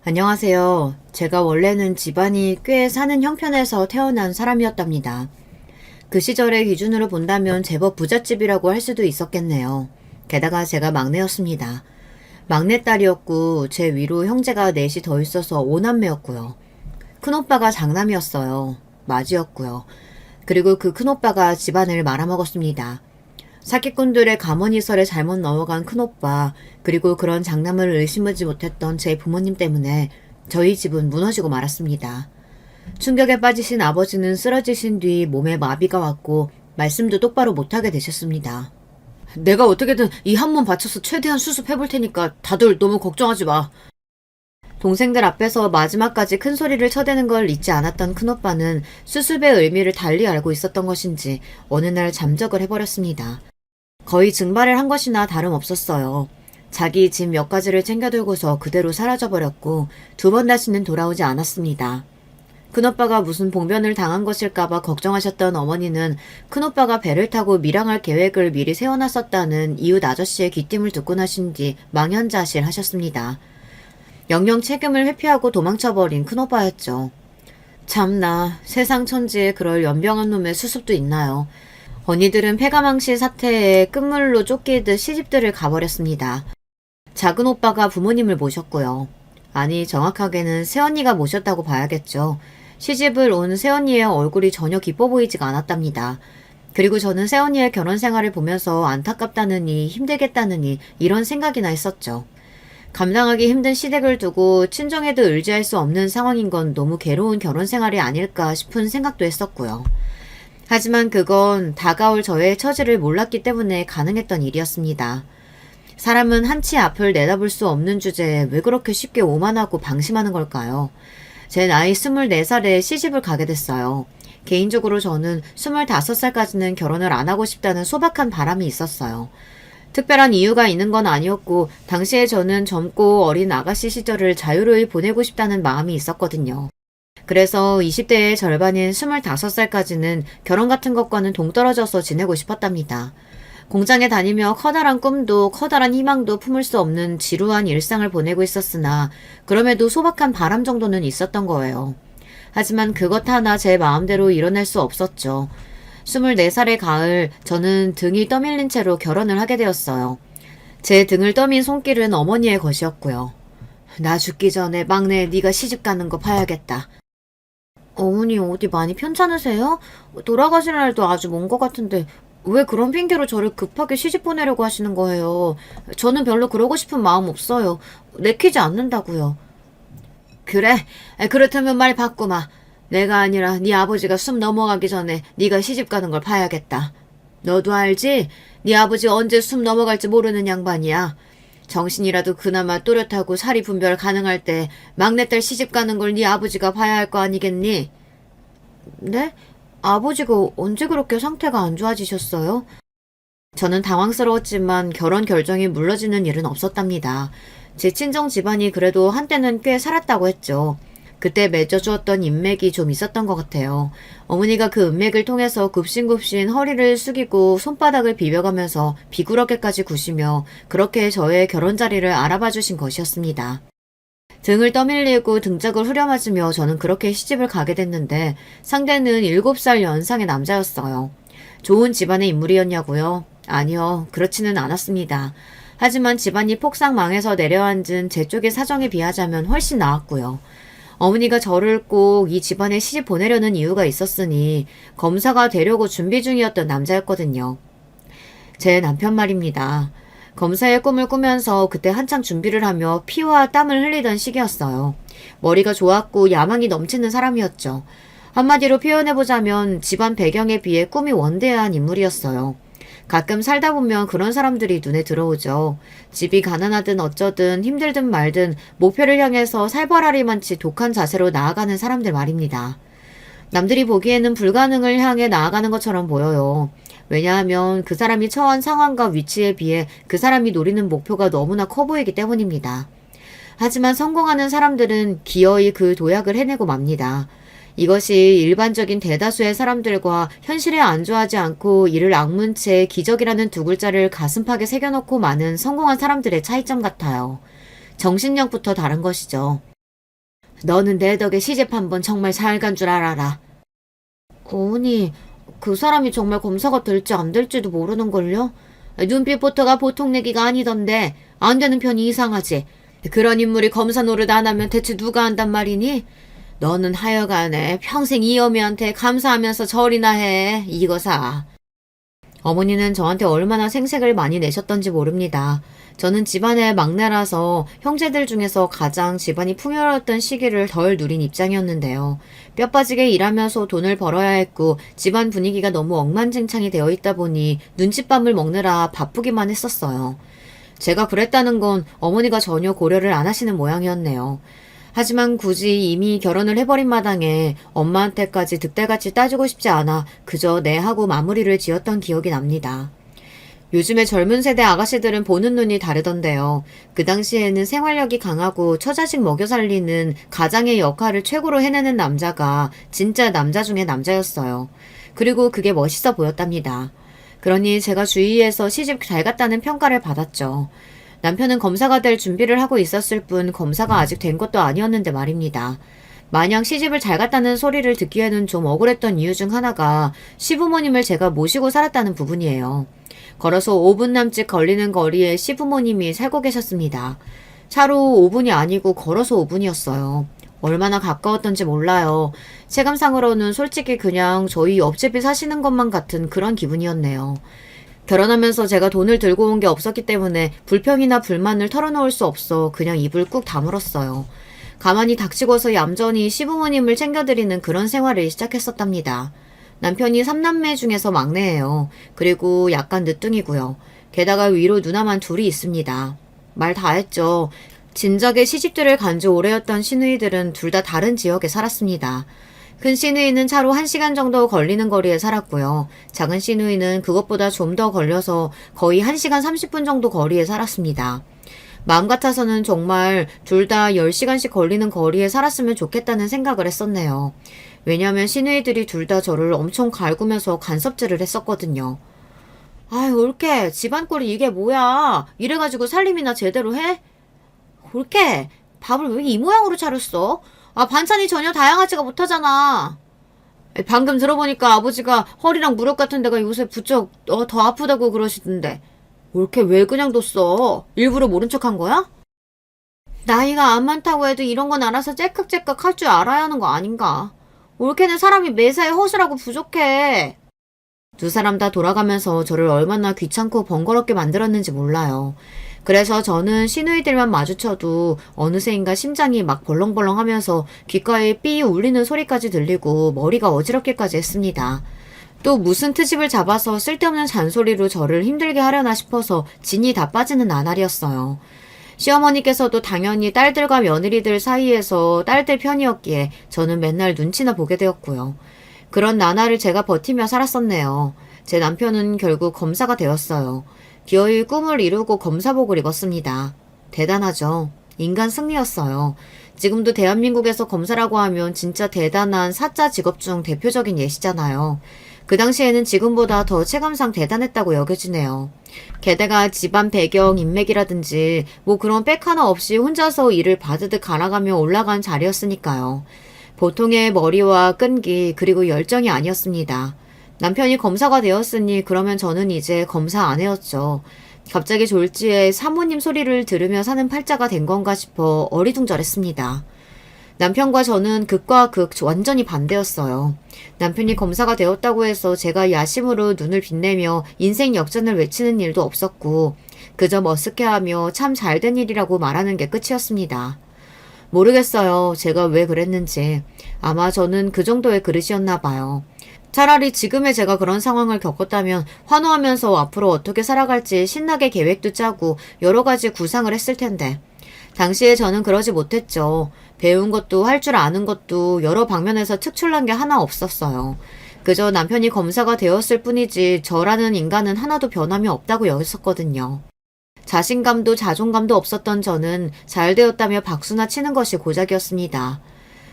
안녕하세요. 제가 원래는 집안이 꽤 사는 형편에서 태어난 사람이었답니다. 그 시절의 기준으로 본다면 제법 부잣집이라고 할 수도 있었겠네요. 게다가 제가 막내였습니다. 막내딸이었고 제 위로 형제가 넷이 더 있어서 오남매였고요. 큰오빠가 장남이었어요. 맞이였고요. 그리고 그 큰오빠가 집안을 말아먹었습니다. 사기꾼들의 가문이설에 잘못 넘어간 큰오빠, 그리고 그런 장남을 의심하지 못했던 제 부모님 때문에 저희 집은 무너지고 말았습니다. 충격에 빠지신 아버지는 쓰러지신 뒤 몸에 마비가 왔고 말씀도 똑바로 못하게 되셨습니다. 내가 어떻게든 이 한 몸 바쳐서 최대한 수습해볼 테니까 다들 너무 걱정하지 마. 동생들 앞에서 마지막까지 큰 소리를 쳐대는 걸 잊지 않았던 큰오빠는 수습의 의미를 달리 알고 있었던 것인지 어느 날 잠적을 해버렸습니다. 거의 증발을 한 것이나 다름없었어요. 자기 집 몇 가지를 챙겨들고서 그대로 사라져버렸고 두 번 다시는 돌아오지 않았습니다. 큰오빠가 무슨 봉변을 당한 것일까봐 걱정하셨던 어머니는 큰오빠가 배를 타고 밀항할 계획을 미리 세워놨었다는 이웃 아저씨의 귀띔을 듣고 나신 뒤 망연자실 하셨습니다. 영영 책임을 회피하고 도망쳐버린 큰오빠였죠. 참나, 세상 천지에 그럴 연병한 놈의 수습도 있나요? 언니들은 폐가망신 사태에 끝물로 쫓기듯 시집들을 가버렸습니다. 작은 오빠가 부모님을 모셨고요. 아니, 정확하게는 새언니가 모셨다고 봐야겠죠. 시집을 온 새언니의 얼굴이 전혀 기뻐 보이지가 않았답니다. 그리고 저는 새언니의 결혼 생활을 보면서 안타깝다느니 힘들겠다느니 이런 생각이나 했었죠. 감당하기 힘든 시댁을 두고 친정에도 의지할 수 없는 상황인 건 너무 괴로운 결혼 생활이 아닐까 싶은 생각도 했었고요. 하지만 그건 다가올 저의 처지를 몰랐기 때문에 가능했던 일이었습니다. 사람은 한치 앞을 내다볼 수 없는 주제에 왜 그렇게 쉽게 오만하고 방심하는 걸까요? 제 나이 24살에 시집을 가게 됐어요. 개인적으로 저는 25살까지는 결혼을 안 하고 싶다는 소박한 바람이 있었어요. 특별한 이유가 있는 건 아니었고 당시에 저는 젊고 어린 아가씨 시절을 자유로이 보내고 싶다는 마음이 있었거든요. 그래서 20대의 절반인 25살까지는 결혼 같은 것과는 동떨어져서 지내고 싶었답니다. 공장에 다니며 커다란 꿈도 커다란 희망도 품을 수 없는 지루한 일상을 보내고 있었으나 그럼에도 소박한 바람 정도는 있었던 거예요. 하지만 그것 하나 제 마음대로 이뤄낼 수 없었죠. 24살의 가을, 저는 등이 떠밀린 채로 결혼을 하게 되었어요. 제 등을 떠민 손길은 어머니의 것이었고요. 나 죽기 전에 막내 네가 시집 가는 거 봐야겠다. 어머니 어디 많이 편찮으세요? 돌아가실 날도 아주 먼 것 같은데 왜 그런 핑계로 저를 급하게 시집 보내려고 하시는 거예요? 저는 별로 그러고 싶은 마음 없어요. 내키지 않는다고요. 그래? 그렇다면 말 바꾸마. 내가 아니라 네 아버지가 숨 넘어가기 전에 네가 시집 가는 걸 봐야겠다. 너도 알지? 네 아버지 언제 숨 넘어갈지 모르는 양반이야. 정신이라도 그나마 또렷하고 사리 분별 가능할 때 막내딸 시집 가는 걸 네 아버지가 봐야 할 거 아니겠니? 네? 아버지가 언제 그렇게 상태가 안 좋아지셨어요? 저는 당황스러웠지만 결혼 결정이 물러지는 일은 없었답니다. 제 친정 집안이 그래도 한때는 꽤 살았다고 했죠. 그때 맺어주었던 인맥이 좀 있었던 것 같아요. 어머니가 그 인맥을 통해서 굽신굽신 허리를 숙이고 손바닥을 비벼가면서 비굴하게까지 구시며 그렇게 저의 결혼 자리를 알아봐 주신 것이었습니다. 등을 떠밀리고 등짝을 후려맞으며 저는 그렇게 시집을 가게 됐는데 상대는 7살 연상의 남자였어요. 좋은 집안의 인물이었냐고요? 아니요, 그렇지는 않았습니다. 하지만 집안이 폭삭 망해서 내려앉은 제 쪽의 사정에 비하자면 훨씬 나았고요. 어머니가 저를 꼭 이 집안에 시집 보내려는 이유가 있었으니 검사가 되려고 준비 중이었던 남자였거든요. 제 남편 말입니다. 검사의 꿈을 꾸면서 그때 한창 준비를 하며 피와 땀을 흘리던 시기였어요. 머리가 좋았고 야망이 넘치는 사람이었죠. 한마디로 표현해보자면 집안 배경에 비해 꿈이 원대한 인물이었어요. 가끔 살다 보면 그런 사람들이 눈에 들어오죠. 집이 가난하든 어쩌든 힘들든 말든 목표를 향해서 살벌하리만치 독한 자세로 나아가는 사람들 말입니다. 남들이 보기에는 불가능을 향해 나아가는 것처럼 보여요. 왜냐하면 그 사람이 처한 상황과 위치에 비해 그 사람이 노리는 목표가 너무나 커 보이기 때문입니다. 하지만 성공하는 사람들은 기어이 그 도약을 해내고 맙니다. 이것이 일반적인 대다수의 사람들과 현실에 안주하지 않고 이를 악문 채 기적이라는 두 글자를 가슴팍에 새겨놓고 마는 성공한 사람들의 차이점 같아요. 정신력부터 다른 것이죠. 너는 내 덕에 시집 한 번 정말 잘 간 줄 알아라. 어머니, 그 사람이 정말 검사가 될지 안 될지도 모르는걸요? 눈빛부터가 보통 내기가 아니던데 안 되는 편이 이상하지. 그런 인물이 검사 노릇 안 하면 대체 누가 한단 말이니? 너는 하여간에 평생 이 어미한테 감사하면서 절이나 해. 이거사. 어머니는 저한테 얼마나 생색을 많이 내셨던지 모릅니다. 저는 집안의 막내라서 형제들 중에서 가장 집안이 풍요로웠던 시기를 덜 누린 입장이었는데요. 뼈 빠지게 일하면서 돈을 벌어야 했고 집안 분위기가 너무 엉망진창이 되어 있다 보니 눈칫밥을 먹느라 바쁘기만 했었어요. 제가 그랬다는 건 어머니가 전혀 고려를 안 하시는 모양이었네요. 하지만 굳이 이미 결혼을 해버린 마당에 엄마한테까지 득달같이 따지고 싶지 않아 그저 네 하고 마무리를 지었던 기억이 납니다. 요즘의 젊은 세대 아가씨들은 보는 눈이 다르던데요. 그 당시에는 생활력이 강하고 처자식 먹여 살리는 가장의 역할을 최고로 해내는 남자가 진짜 남자 중에 남자였어요. 그리고 그게 멋있어 보였답니다. 그러니 제가 주위에서 시집 잘 갔다는 평가를 받았죠. 남편은 검사가 될 준비를 하고 있었을 뿐 검사가 아직 된 것도 아니었는데 말입니다. 마냥 시집을 잘 갔다는 소리를 듣기에는 좀 억울했던 이유 중 하나가 시부모님을 제가 모시고 살았다는 부분이에요. 걸어서 5분 남짓 걸리는 거리에 시부모님이 살고 계셨습니다. 차로 5분이 아니고 걸어서 5분이었어요. 얼마나 가까웠던지 몰라요. 체감상으로는 솔직히 그냥 저희 옆집에 사시는 것만 같은 그런 기분이었네요. 결혼하면서 제가 돈을 들고 온 게 없었기 때문에 불평이나 불만을 털어놓을 수 없어 그냥 입을 꾹 다물었어요. 가만히 닥치고서 얌전히 시부모님을 챙겨드리는 그런 생활을 시작했었답니다. 남편이 3남매 중에서 막내예요. 그리고 약간 늦둥이고요. 게다가 위로 누나만 둘이 있습니다. 말 다 했죠. 진작에 시집들을 간 지 오래였던 시누이들은 둘 다 다른 지역에 살았습니다. 큰 시누이는 차로 1시간 정도 걸리는 거리에 살았고요. 작은 시누이는 그것보다 좀 더 걸려서 거의 1시간 30분 정도 거리에 살았습니다. 마음 같아서는 정말 둘 다 10시간씩 걸리는 거리에 살았으면 좋겠다는 생각을 했었네요. 왜냐하면 시누이들이 둘 다 저를 엄청 갈구면서 간섭질을 했었거든요. 아유, 올케, 집안 꼴이 이게 뭐야? 이래가지고 살림이나 제대로 해? 올케, 밥을 왜 이 모양으로 차렸어? 아, 반찬이 전혀 다양하지가 못하잖아. 방금 들어보니까 아버지가 허리랑 무릎 같은 데가 요새 부쩍 더 아프다고 그러시던데. 올케 왜 그냥 뒀어? 일부러 모른 척한 거야? 나이가 안 많다고 해도 이런 건 알아서 째깍째깍 할 줄 알아야 하는 거 아닌가? 올케는 사람이 매사에 허술하고 부족해. 두 사람 다 돌아가면서 저를 얼마나 귀찮고 번거롭게 만들었는지 몰라요. 그래서 저는 시누이들만 마주쳐도 어느새인가 심장이 막 벌렁벌렁 하면서 귓가에 삐 울리는 소리까지 들리고 머리가 어지럽기까지 했습니다. 또 무슨 트집을 잡아서 쓸데없는 잔소리로 저를 힘들게 하려나 싶어서 진이 다 빠지는 나날이었어요. 시어머니께서도 당연히 딸들과 며느리들 사이에서 딸들 편이었기에 저는 맨날 눈치나 보게 되었고요. 그런 나날을 제가 버티며 살았었네요. 제 남편은 결국 검사가 되었어요. 기어이 꿈을 이루고 검사복을 입었습니다. 대단하죠. 인간 승리였어요. 지금도 대한민국에서 검사라고 하면 진짜 대단한 사자 직업 중 대표적인 예시잖아요. 그 당시에는 지금보다 더 체감상 대단했다고 여겨지네요. 게다가 집안 배경, 인맥이라든지 뭐 그런 백 하나 없이 혼자서 일을 바드득 갈아가며 올라간 자리였으니까요. 보통의 머리와 끈기 그리고 열정이 아니었습니다. 남편이 검사가 되었으니 그러면 저는 이제 검사 아내였죠. 갑자기 졸지에 사모님 소리를 들으며 사는 팔자가 된 건가 싶어 어리둥절했습니다. 남편과 저는 극과 극 완전히 반대였어요. 남편이 검사가 되었다고 해서 제가 야심으로 눈을 빛내며 인생 역전을 외치는 일도 없었고 그저 머쓱해하며 참 잘된 일이라고 말하는 게 끝이었습니다. 모르겠어요. 제가 왜 그랬는지. 아마 저는 그 정도의 그릇이었나 봐요. 차라리 지금의 제가 그런 상황을 겪었다면 환호하면서 앞으로 어떻게 살아갈지 신나게 계획도 짜고 여러 가지 구상을 했을 텐데. 당시에 저는 그러지 못했죠. 배운 것도 할 줄 아는 것도 여러 방면에서 특출난 게 하나 없었어요. 그저 남편이 검사가 되었을 뿐이지 저라는 인간은 하나도 변함이 없다고 여겼었거든요. 자신감도 자존감도 없었던 저는 잘 되었다며 박수나 치는 것이 고작이었습니다.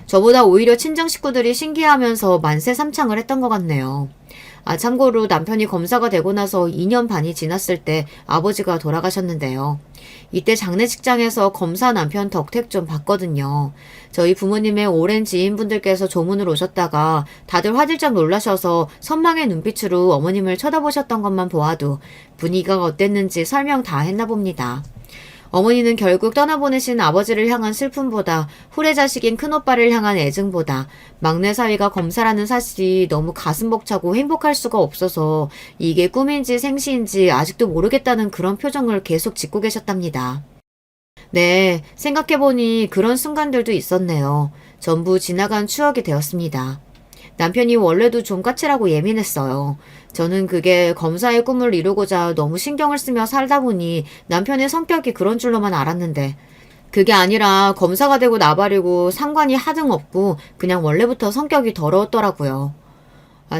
저보다 오히려 친정 식구들이 신기해하면서 만세 삼창을 했던 것 같네요. 참고로 남편이 검사가 되고 나서 2년 반이 지났을 때 아버지가 돌아가셨는데요. 이때 장례식장에서 검사 남편 덕택 좀 봤거든요. 저희 부모님의 오랜 지인분들께서 조문을 오셨다가 다들 화들짝 놀라셔서 선망의 눈빛으로 어머님을 쳐다보셨던 것만 보아도 분위기가 어땠는지 설명 다 했나 봅니다. 어머니는 결국 떠나보내신 아버지를 향한 슬픔보다 후레자식인 큰오빠를 향한 애증보다 막내 사위가 검사라는 사실이 너무 가슴 벅차고 행복할 수가 없어서 이게 꿈인지 생시인지 아직도 모르겠다는 그런 표정을 계속 짓고 계셨답니다. 네, 생각해보니 그런 순간들도 있었네요. 전부 지나간 추억이 되었습니다. 남편이 원래도 좀 까칠하고 예민했어요. 저는 그게 검사의 꿈을 이루고자 너무 신경을 쓰며 살다 보니 남편의 성격이 그런 줄로만 알았는데 그게 아니라 검사가 되고 나발이고 상관이 하등 없고 그냥 원래부터 성격이 더러웠더라고요.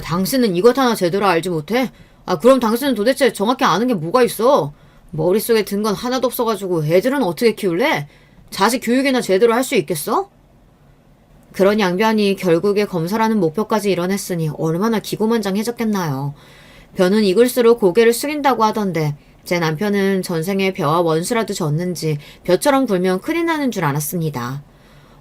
당신은 이것 하나 제대로 알지 못해? 그럼 당신은 도대체 정확히 아는 게 뭐가 있어? 머릿속에 든 건 하나도 없어가지고 애들은 어떻게 키울래? 자식 교육이나 제대로 할 수 있겠어? 그런 양변이 결국에 검사라는 목표까지 이뤄냈으니 얼마나 기고만장해졌겠나요. 벼는 익을수록 고개를 숙인다고 하던데 제 남편은 전생에 벼와 원수라도 졌는지 벼처럼 굴면 큰일 나는 줄 알았습니다.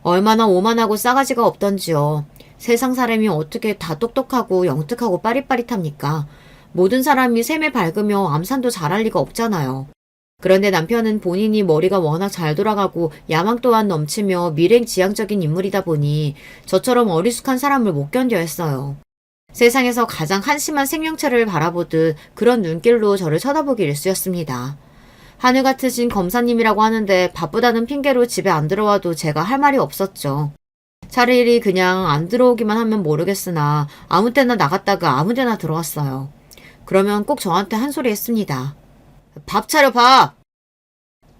얼마나 오만하고 싸가지가 없던지요. 세상 사람이 어떻게 다 똑똑하고 영특하고 빠릿빠릿합니까? 모든 사람이 셈에 밝으며 암산도 잘할 리가 없잖아요. 그런데 남편은 본인이 머리가 워낙 잘 돌아가고 야망 또한 넘치며 미래지향적인 인물이다 보니 저처럼 어리숙한 사람을 못 견뎌 했어요. 세상에서 가장 한심한 생명체를 바라보듯 그런 눈길로 저를 쳐다보기 일쑤였습니다. 하늘 같으신 검사님이라고 하는데 바쁘다는 핑계로 집에 안 들어와도 제가 할 말이 없었죠. 차라리 그냥 안 들어오기만 하면 모르겠으나 아무 때나 나갔다가 아무 데나 들어왔어요. 그러면 꼭 저한테 한 소리 했습니다. 밥 차려 밥!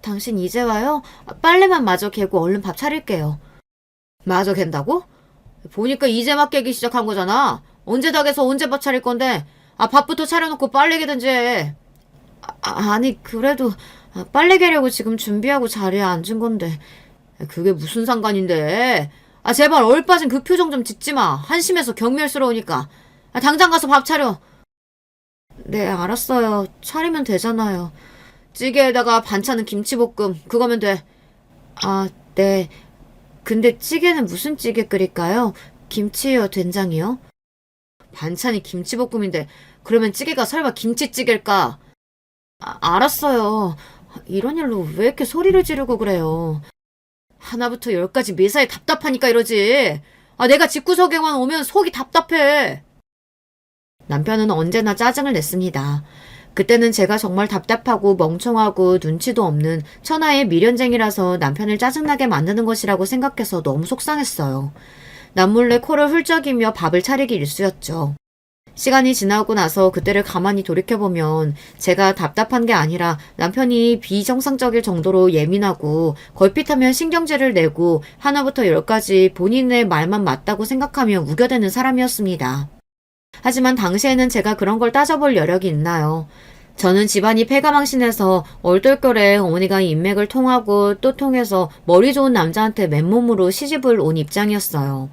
당신 이제 와요? 빨래만 마저 개고 얼른 밥 차릴게요. 마저 갠다고? 보니까 이제 막 개기 시작한 거잖아. 언제 다 개서 언제 밥 차릴 건데? 밥부터 차려놓고 빨래 개든지 해. 아니 그래도 빨래 개려고 지금 준비하고 자리에 앉은 건데 그게 무슨 상관인데? 제발 얼빠진 그 표정 좀 짓지 마. 한심해서 경멸스러우니까. 당장 가서 밥 차려. 네, 알았어요. 차리면 되잖아요. 찌개에다가 반찬은 김치볶음, 그거면 돼. 네. 근데 찌개는 무슨 찌개 끓일까요? 김치요, 된장이요? 반찬이 김치볶음인데, 그러면 찌개가 설마 김치찌개일까? 알았어요. 이런 일로 왜 이렇게 소리를 지르고 그래요? 하나부터 열까지 매사에 답답하니까 이러지. 내가 집구석에만 오면 속이 답답해. 남편은 언제나 짜증을 냈습니다. 그때는 제가 정말 답답하고 멍청하고 눈치도 없는 천하의 미련쟁이라서 남편을 짜증나게 만드는 것이라고 생각해서 너무 속상했어요. 남몰래 코를 훌쩍이며 밥을 차리기 일쑤였죠. 시간이 지나고 나서 그때를 가만히 돌이켜보면 제가 답답한 게 아니라 남편이 비정상적일 정도로 예민하고 걸핏하면 신경질을 내고 하나부터 열까지 본인의 말만 맞다고 생각하며 우겨대는 사람이었습니다. 하지만 당시에는 제가 그런 걸 따져볼 여력이 있나요? 저는 집안이 패가망신해서 얼떨결에 어머니가 인맥을 통하고 또 통해서 머리 좋은 남자한테 맨몸으로 시집을 온 입장이었어요.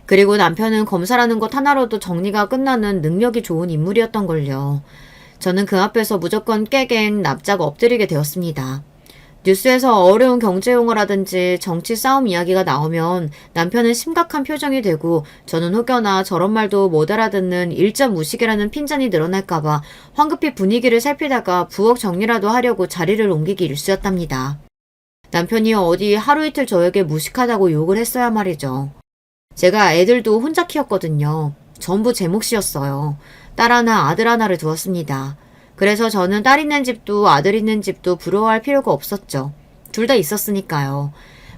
그리고 남편은 검사라는 것 하나로도 정리가 끝나는 능력이 좋은 인물이었던걸요. 저는 그 앞에서 무조건 깨갱 납작 엎드리게 되었습니다. 뉴스에서 어려운 경제용어라든지 정치 싸움 이야기가 나오면 남편은 심각한 표정이 되고 저는 혹여나 저런 말도 못 알아듣는 일점 무식이라는 핀잔이 늘어날까봐 황급히 분위기를 살피다가 부엌 정리라도 하려고 자리를 옮기기 일쑤였답니다. 남편이 어디 하루 이틀 저에게 무식하다고 욕을 했어야 말이죠. 제가 애들도 혼자 키웠거든요. 전부 제 몫이었어요. 딸 하나 아들 하나를 두었습니다. 그래서 저는 딸 있는 집도 아들 있는 집도 부러워할 필요가 없었죠. 둘 다 있었으니까요.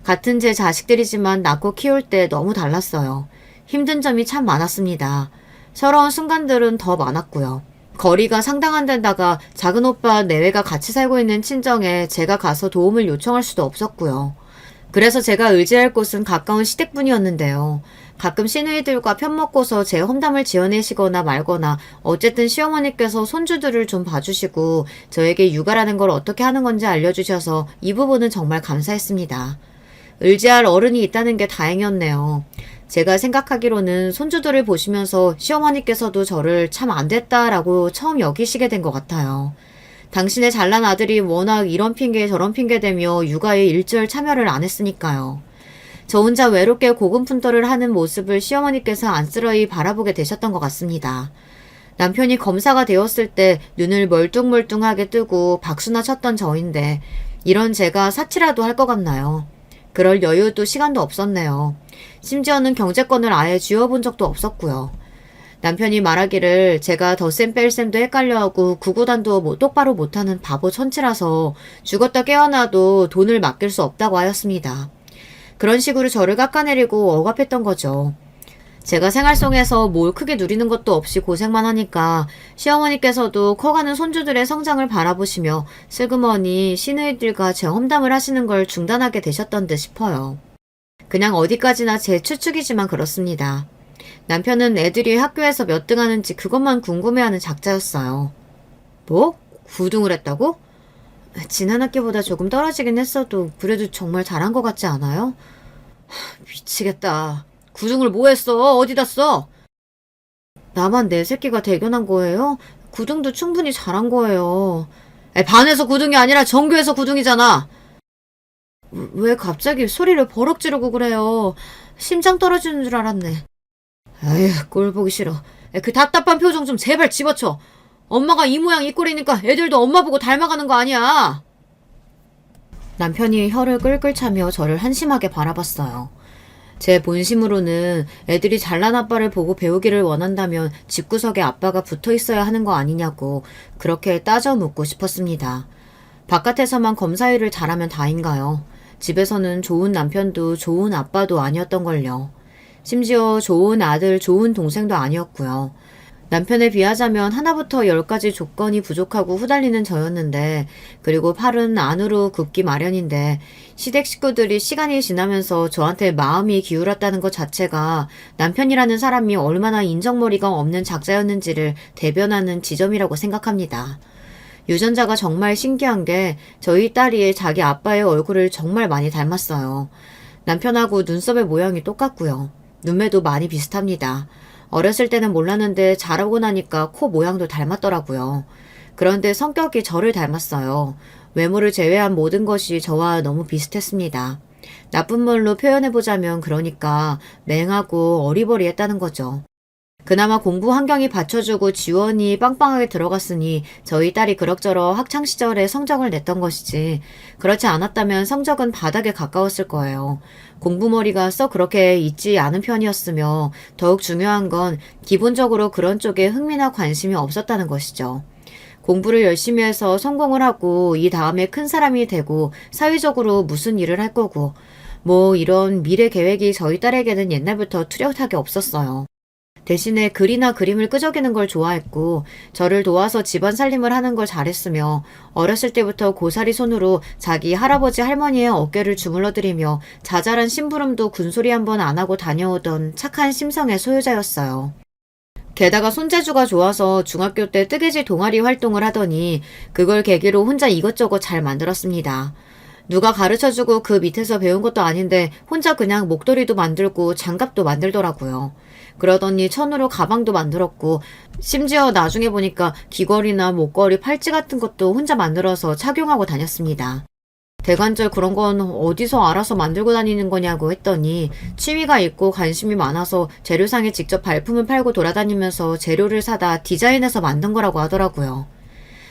같은 제 자식들이지만 낳고 키울 때 너무 달랐어요. 힘든 점이 참 많았습니다. 서러운 순간들은 더 많았고요. 거리가 상당한 데다가 작은 오빠 내외가 같이 살고 있는 친정에 제가 가서 도움을 요청할 수도 없었고요. 그래서 제가 의지할 곳은 가까운 시댁뿐이었는데요. 가끔 시누이들과 편먹고서 제 험담을 지어내시거나 말거나 어쨌든 시어머니께서 손주들을 좀 봐주시고 저에게 육아라는 걸 어떻게 하는 건지 알려주셔서 이 부분은 정말 감사했습니다. 의지할 어른이 있다는 게 다행이었네요. 제가 생각하기로는 손주들을 보시면서 시어머니께서도 저를 참 안 됐다라고 처음 여기시게 된 것 같아요. 당신의 잘난 아들이 워낙 이런 핑계 저런 핑계 대며 육아에 일절 참여를 안 했으니까요. 저 혼자 외롭게 고군분투를 하는 모습을 시어머니께서 안쓰러이 바라보게 되셨던 것 같습니다. 남편이 검사가 되었을 때 눈을 멀뚱멀뚱하게 뜨고 박수나 쳤던 저인데 이런 제가 사치라도 할 것 같나요? 그럴 여유도 시간도 없었네요. 심지어는 경제권을 아예 쥐어본 적도 없었고요. 남편이 말하기를 제가 덧셈 뺄셈도 헷갈려하고 구구단도 똑바로 못하는 바보 천치라서 죽었다 깨어나도 돈을 맡길 수 없다고 하였습니다. 그런 식으로 저를 깎아내리고 억압했던 거죠. 제가 생활 속에서 뭘 크게 누리는 것도 없이 고생만 하니까 시어머니께서도 커가는 손주들의 성장을 바라보시며 슬그머니 시누이들과 제 험담을 하시는 걸 중단하게 되셨던 듯 싶어요. 그냥 어디까지나 제 추측이지만 그렇습니다. 남편은 애들이 학교에서 몇 등 하는지 그것만 궁금해하는 작자였어요. 뭐? 9등을 했다고? 지난 학기보다 조금 떨어지긴 했어도 그래도 정말 잘한 것 같지 않아요? 미치겠다. 9등을 뭐 했어? 어디다 써? 나만 내 새끼가 대견한 거예요? 9등도 충분히 잘한 거예요. 반에서 9등이 아니라 전교에서 9등이잖아. 왜 갑자기 소리를 버럭 지르고 그래요? 심장 떨어지는 줄 알았네. 아휴, 꼴 보기 싫어. 그 답답한 표정 좀 제발 집어쳐. 엄마가 이 모양 이 꼴이니까 애들도 엄마 보고 닮아가는 거 아니야. 남편이 혀를 끌끌 차며 저를 한심하게 바라봤어요. 제 본심으로는 애들이 잘난 아빠를 보고 배우기를 원한다면 집구석에 아빠가 붙어 있어야 하는 거 아니냐고 그렇게 따져 묻고 싶었습니다. 바깥에서만 검사일을 잘하면 다인가요? 집에서는 좋은 남편도 좋은 아빠도 아니었던걸요. 심지어 좋은 아들, 좋은 동생도 아니었고요. 남편에 비하자면 하나부터 10까지 조건이 부족하고 후달리는 저였는데, 그리고 팔은 안으로 굽기 마련인데 시댁 식구들이 시간이 지나면서 저한테 마음이 기울었다는 것 자체가 남편이라는 사람이 얼마나 인정머리가 없는 작자였는지를 대변하는 지점이라고 생각합니다. 유전자가 정말 신기한 게 저희 딸이 자기 아빠의 얼굴을 정말 많이 닮았어요. 남편하고 눈썹의 모양이 똑같고요. 눈매도 많이 비슷합니다. 어렸을 때는 몰랐는데 자라고 나니까 코 모양도 닮았더라고요. 그런데 성격이 저를 닮았어요. 외모를 제외한 모든 것이 저와 너무 비슷했습니다. 나쁜 말로 표현해보자면 그러니까 맹하고 어리버리했다는 거죠. 그나마 공부 환경이 받쳐주고 지원이 빵빵하게 들어갔으니 저희 딸이 그럭저럭 학창시절에 성적을 냈던 것이지 그렇지 않았다면 성적은 바닥에 가까웠을 거예요. 공부머리가 썩 그렇게 있지 않은 편이었으며 더욱 중요한 건 기본적으로 그런 쪽에 흥미나 관심이 없었다는 것이죠. 공부를 열심히 해서 성공을 하고 이 다음에 큰 사람이 되고 사회적으로 무슨 일을 할 거고 뭐 이런 미래 계획이 저희 딸에게는 옛날부터 뚜렷하게 없었어요. 대신에 글이나 그림을 끄적이는 걸 좋아했고 저를 도와서 집안 살림을 하는 걸 잘했으며 어렸을 때부터 고사리 손으로 자기 할아버지 할머니의 어깨를 주물러드리며 자잘한 심부름도 군소리 한번 안 하고 다녀오던 착한 심성의 소유자였어요. 게다가 손재주가 좋아서 중학교 때 뜨개질 동아리 활동을 하더니 그걸 계기로 혼자 이것저것 잘 만들었습니다. 누가 가르쳐주고 그 밑에서 배운 것도 아닌데 혼자 그냥 목도리도 만들고 장갑도 만들더라고요. 그러더니 천으로 가방도 만들었고 심지어 나중에 보니까 귀걸이나 목걸이, 팔찌 같은 것도 혼자 만들어서 착용하고 다녔습니다. 대관절 그런 건 어디서 알아서 만들고 다니는 거냐고 했더니 취미가 있고 관심이 많아서 재료상에 직접 발품을 팔고 돌아다니면서 재료를 사다 디자인해서 만든 거라고 하더라고요.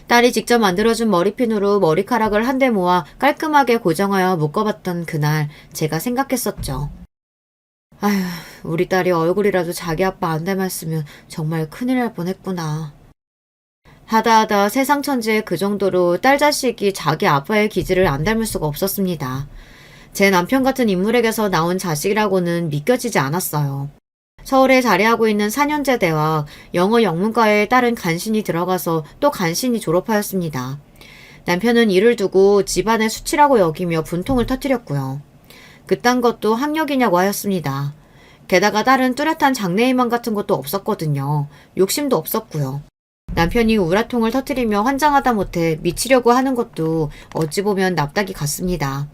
딸이 직접 만들어준 머리핀으로 머리카락을 한데 모아 깔끔하게 고정하여 묶어봤던 그날 제가 생각했었죠. 아휴, 우리 딸이 얼굴이라도 자기 아빠 안 닮았으면 정말 큰일 날 뻔했구나. 하다하다 세상 천지에 그 정도로 딸 자식이 자기 아빠의 기질을 안 닮을 수가 없었습니다. 제 남편 같은 인물에게서 나온 자식이라고는 믿겨지지 않았어요. 서울에 자리하고 있는 4년제 대학 영어 영문과에 딸은 간신히 들어가서 또 간신히 졸업하였습니다. 남편은 이를 두고 집안의 수치라고 여기며 분통을 터뜨렸고요. 그딴 것도 학력이냐고 하였습니다. 게다가 딸은 뚜렷한 장래희망 같은 것도 없었거든요. 욕심도 없었고요. 남편이 우라통을 터뜨리며 환장하다 못해 미치려고 하는 것도 어찌 보면 납작이 같습니다.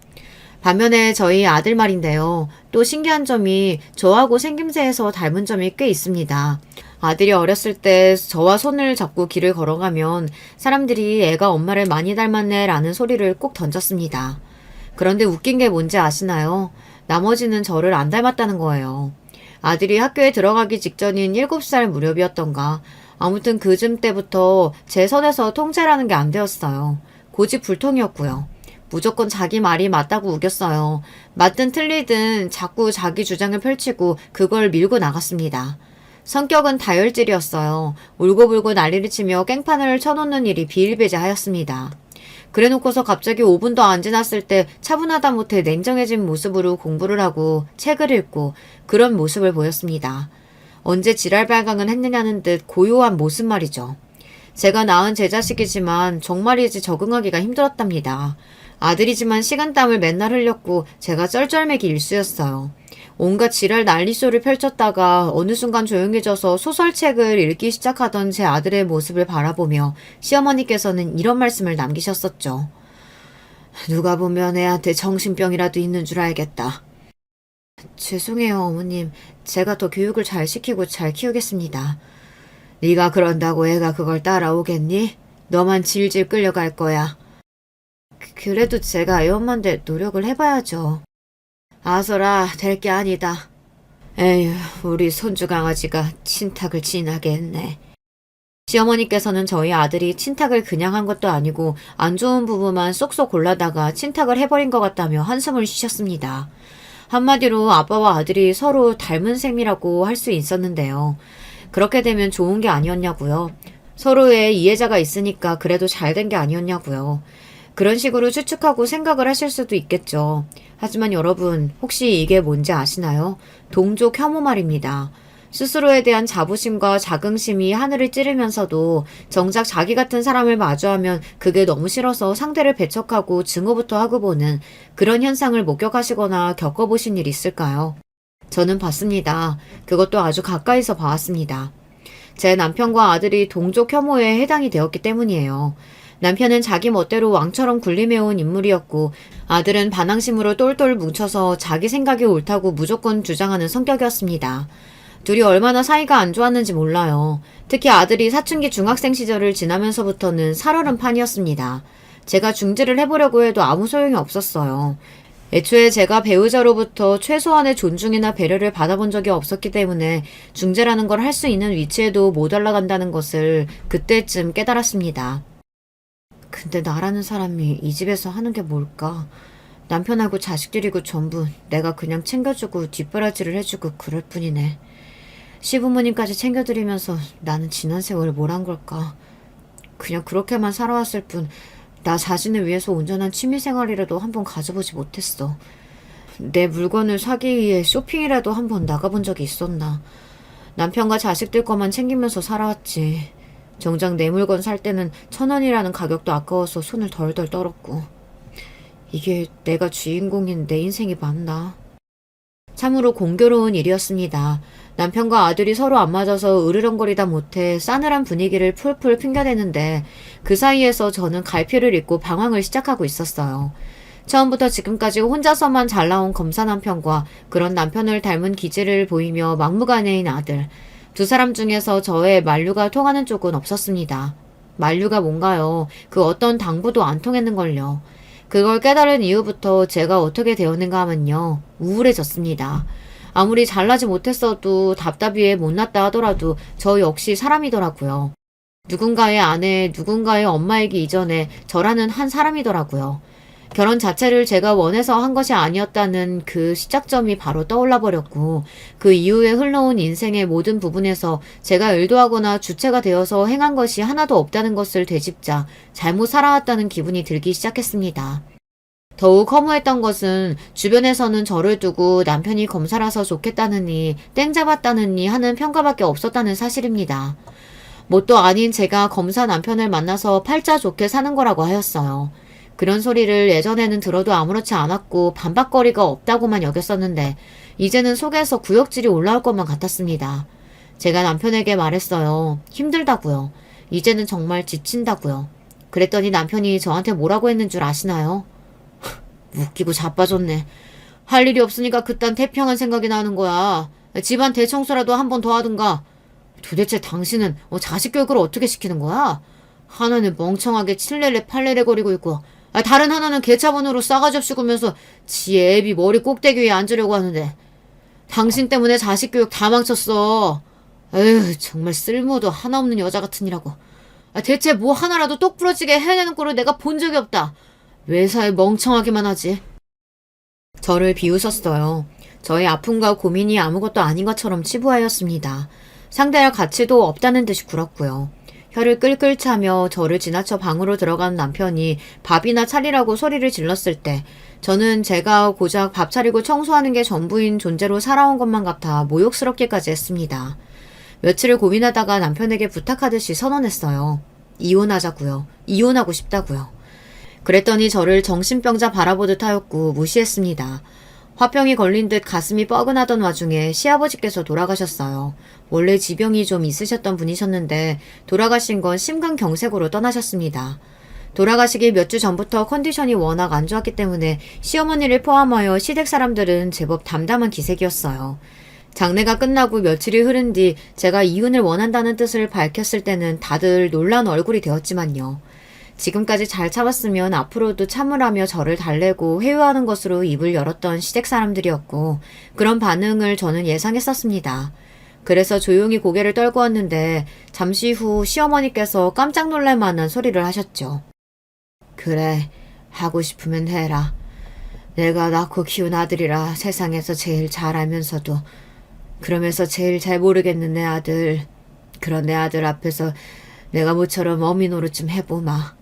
반면에 저희 아들 말인데요. 또 신기한 점이 저하고 생김새에서 닮은 점이 꽤 있습니다. 아들이 어렸을 때 저와 손을 잡고 길을 걸어가면 사람들이 애가 엄마를 많이 닮았네 라는 소리를 꼭 던졌습니다. 그런데 웃긴 게 뭔지 아시나요? 나머지는 저를 안 닮았다는 거예요. 아들이 학교에 들어가기 직전인 7살 무렵이었던가. 아무튼 그쯤 때부터 제 선에서 통제라는 게 안 되었어요. 고집불통이었고요. 무조건 자기 말이 맞다고 우겼어요. 맞든 틀리든 자꾸 자기 주장을 펼치고 그걸 밀고 나갔습니다. 성격은 다혈질이었어요. 울고불고 난리를 치며 깽판을 쳐놓는 일이 비일비재하였습니다. 그래놓고서 갑자기 5분도 안 지났을 때 차분하다 못해 냉정해진 모습으로 공부를 하고 책을 읽고 그런 모습을 보였습니다. 언제 지랄발광은 했느냐는 듯 고요한 모습 말이죠. 제가 낳은 제 자식이지만 정말이지 적응하기가 힘들었답니다. 아들이지만 식은땀을 맨날 흘렸고 제가 쩔쩔매기 일쑤였어요. 온갖 지랄 난리쇼를 펼쳤다가 어느 순간 조용해져서 소설책을 읽기 시작하던 제 아들의 모습을 바라보며 시어머니께서는 이런 말씀을 남기셨었죠. 누가 보면 애한테 정신병이라도 있는 줄 알겠다. 죄송해요, 어머님. 제가 더 교육을 잘 시키고 잘 키우겠습니다. 네가 그런다고 애가 그걸 따라오겠니? 너만 질질 끌려갈 거야. 그래도 제가 애 엄마인데 노력을 해봐야죠. 아서라, 될 게 아니다. 에휴, 우리 손주 강아지가 친탁을 진하게 했네. 시어머니께서는 저희 아들이 친탁을 그냥 한 것도 아니고 안 좋은 부분만 쏙쏙 골라다가 친탁을 해버린 것 같다며 한숨을 쉬셨습니다. 한마디로 아빠와 아들이 서로 닮은 셈이라고 할 수 있었는데요. 그렇게 되면 좋은 게 아니었냐고요. 서로의 이해자가 있으니까 그래도 잘 된 게 아니었냐고요. 그런 식으로 추측하고 생각을 하실 수도 있겠죠. 하지만 여러분, 혹시 이게 뭔지 아시나요? 동족 혐오 말입니다. 스스로에 대한 자부심과 자긍심이 하늘을 찌르면서도 정작 자기 같은 사람을 마주하면 그게 너무 싫어서 상대를 배척하고 증오부터 하고 보는 그런 현상을 목격하시거나 겪어보신 일 있을까요? 저는 봤습니다. 그것도 아주 가까이서 봐왔습니다. 제 남편과 아들이 동족 혐오에 해당이 되었기 때문이에요. 남편은 자기 멋대로 왕처럼 군림해온 인물이었고 아들은 반항심으로 똘똘 뭉쳐서 자기 생각이 옳다고 무조건 주장하는 성격이었습니다. 둘이 얼마나 사이가 안 좋았는지 몰라요. 특히 아들이 사춘기 중학생 시절을 지나면서부터는 살얼음 판이었습니다. 제가 중지를 해보려고 해도 아무 소용이 없었어요. 애초에 제가 배우자로부터 최소한의 존중이나 배려를 받아본 적이 없었기 때문에 중재라는 걸 할 수 있는 위치에도 못 올라간다는 것을 그때쯤 깨달았습니다. 근데 나라는 사람이 이 집에서 하는 게 뭘까? 남편하고 자식들이고 전부 내가 그냥 챙겨주고 뒷바라지를 해주고 그럴 뿐이네. 시부모님까지 챙겨드리면서 나는 지난 세월을 뭘 한 걸까? 그냥 그렇게만 살아왔을 뿐 나 자신을 위해서 온전한 취미생활이라도 한번 가져보지 못했어. 내 물건을 사기 위해 쇼핑이라도 한번 나가본 적이 있었나. 남편과 자식들 것만 챙기면서 살아왔지. 정작 내 물건 살 때는 1,000원이라는 가격도 아까워서 손을 덜덜 떨었고. 이게 내가 주인공인 내 인생이 맞나? 참으로 공교로운 일이었습니다. 남편과 아들이 서로 안 맞아서 으르렁거리다 못해 싸늘한 분위기를 풀풀 풍겨대는데 그 사이에서 저는 갈피를 입고 방황을 시작하고 있었어요. 처음부터 지금까지 혼자서만 잘 나온 검사 남편과 그런 남편을 닮은 기질을 보이며 막무가내인 아들. 두 사람 중에서 저의 만류가 통하는 쪽은 없었습니다. 만류가 뭔가요? 그 어떤 당부도 안 통했는걸요. 그걸 깨달은 이후부터 제가 어떻게 되었는가 하면요. 우울해졌습니다. 아무리 잘나지 못했어도 답답이에 못났다 하더라도 저 역시 사람이더라고요. 누군가의 아내, 누군가의 엄마이기 이전에 저라는 한 사람이더라고요. 결혼 자체를 제가 원해서 한 것이 아니었다는 그 시작점이 바로 떠올라 버렸고 그 이후에 흘러온 인생의 모든 부분에서 제가 의도하거나 주체가 되어서 행한 것이 하나도 없다는 것을 되짚자 잘못 살아왔다는 기분이 들기 시작했습니다. 더욱 허무했던 것은 주변에서는 저를 두고 남편이 검사라서 좋겠다느니 땡 잡았다느니 하는 평가밖에 없었다는 사실입니다. 뭣도 아닌 제가 검사 남편을 만나서 팔자 좋게 사는 거라고 하였어요. 그런 소리를 예전에는 들어도 아무렇지 않았고 반박거리가 없다고만 여겼었는데 이제는 속에서 구역질이 올라올 것만 같았습니다. 제가 남편에게 말했어요. 힘들다고요. 이제는 정말 지친다고요. 그랬더니 남편이 저한테 뭐라고 했는 줄 아시나요? 웃기고 자빠졌네. 할 일이 없으니까 그딴 태평한 생각이 나는 거야. 집안 대청소라도 한 번 더 하든가. 도대체 당신은 자식 교육을 어떻게 시키는 거야? 하나는 멍청하게 칠레레 팔레레 거리고 있고, 다른 하나는 개차분으로 싸가지 없이 구면서 지 애비 머리 꼭대기 위에 앉으려고 하는데, 당신 때문에 자식 교육 다 망쳤어. 에휴, 정말 쓸모도 하나 없는 여자 같으니라고. 대체 뭐 하나라도 똑부러지게 해내는 꼴을 내가 본 적이 없다. 외사에 멍청하기만 하지. 저를 비웃었어요. 저의 아픔과 고민이 아무것도 아닌 것처럼 치부하였습니다. 상대할 가치도 없다는 듯이 굴었고요. 혀를 끌끌 차며 저를 지나쳐 방으로 들어간 남편이 밥이나 차리라고 소리를 질렀을 때 저는 제가 고작 밥 차리고 청소하는 게 전부인 존재로 살아온 것만 같아 모욕스럽기까지 했습니다. 며칠을 고민하다가 남편에게 부탁하듯이 선언했어요. 이혼하자고요. 이혼하고 싶다고요. 그랬더니 저를 정신병자 바라보듯 하였고 무시했습니다. 화병이 걸린 듯 가슴이 뻐근하던 와중에 시아버지께서 돌아가셨어요. 원래 지병이 좀 있으셨던 분이셨는데 돌아가신 건 심근경색으로 떠나셨습니다. 돌아가시기 몇 주 전부터 컨디션이 워낙 안 좋았기 때문에 시어머니를 포함하여 시댁 사람들은 제법 담담한 기색이었어요. 장례가 끝나고 며칠이 흐른 뒤 제가 이혼을 원한다는 뜻을 밝혔을 때는 다들 놀란 얼굴이 되었지만요. 지금까지 잘 참았으면 앞으로도 참으라며 저를 달래고 회유하는 것으로 입을 열었던 시댁 사람들이었고 그런 반응을 저는 예상했었습니다. 그래서 조용히 고개를 떨고 왔는데 잠시 후 시어머니께서 깜짝 놀랄 만한 소리를 하셨죠. 그래, 하고 싶으면 해라. 내가 낳고 키운 아들이라 세상에서 제일 잘 알면서도 그러면서 제일 잘 모르겠는 내 아들. 그런 내 아들 앞에서 내가 모처럼 어미 노릇 좀 해보마.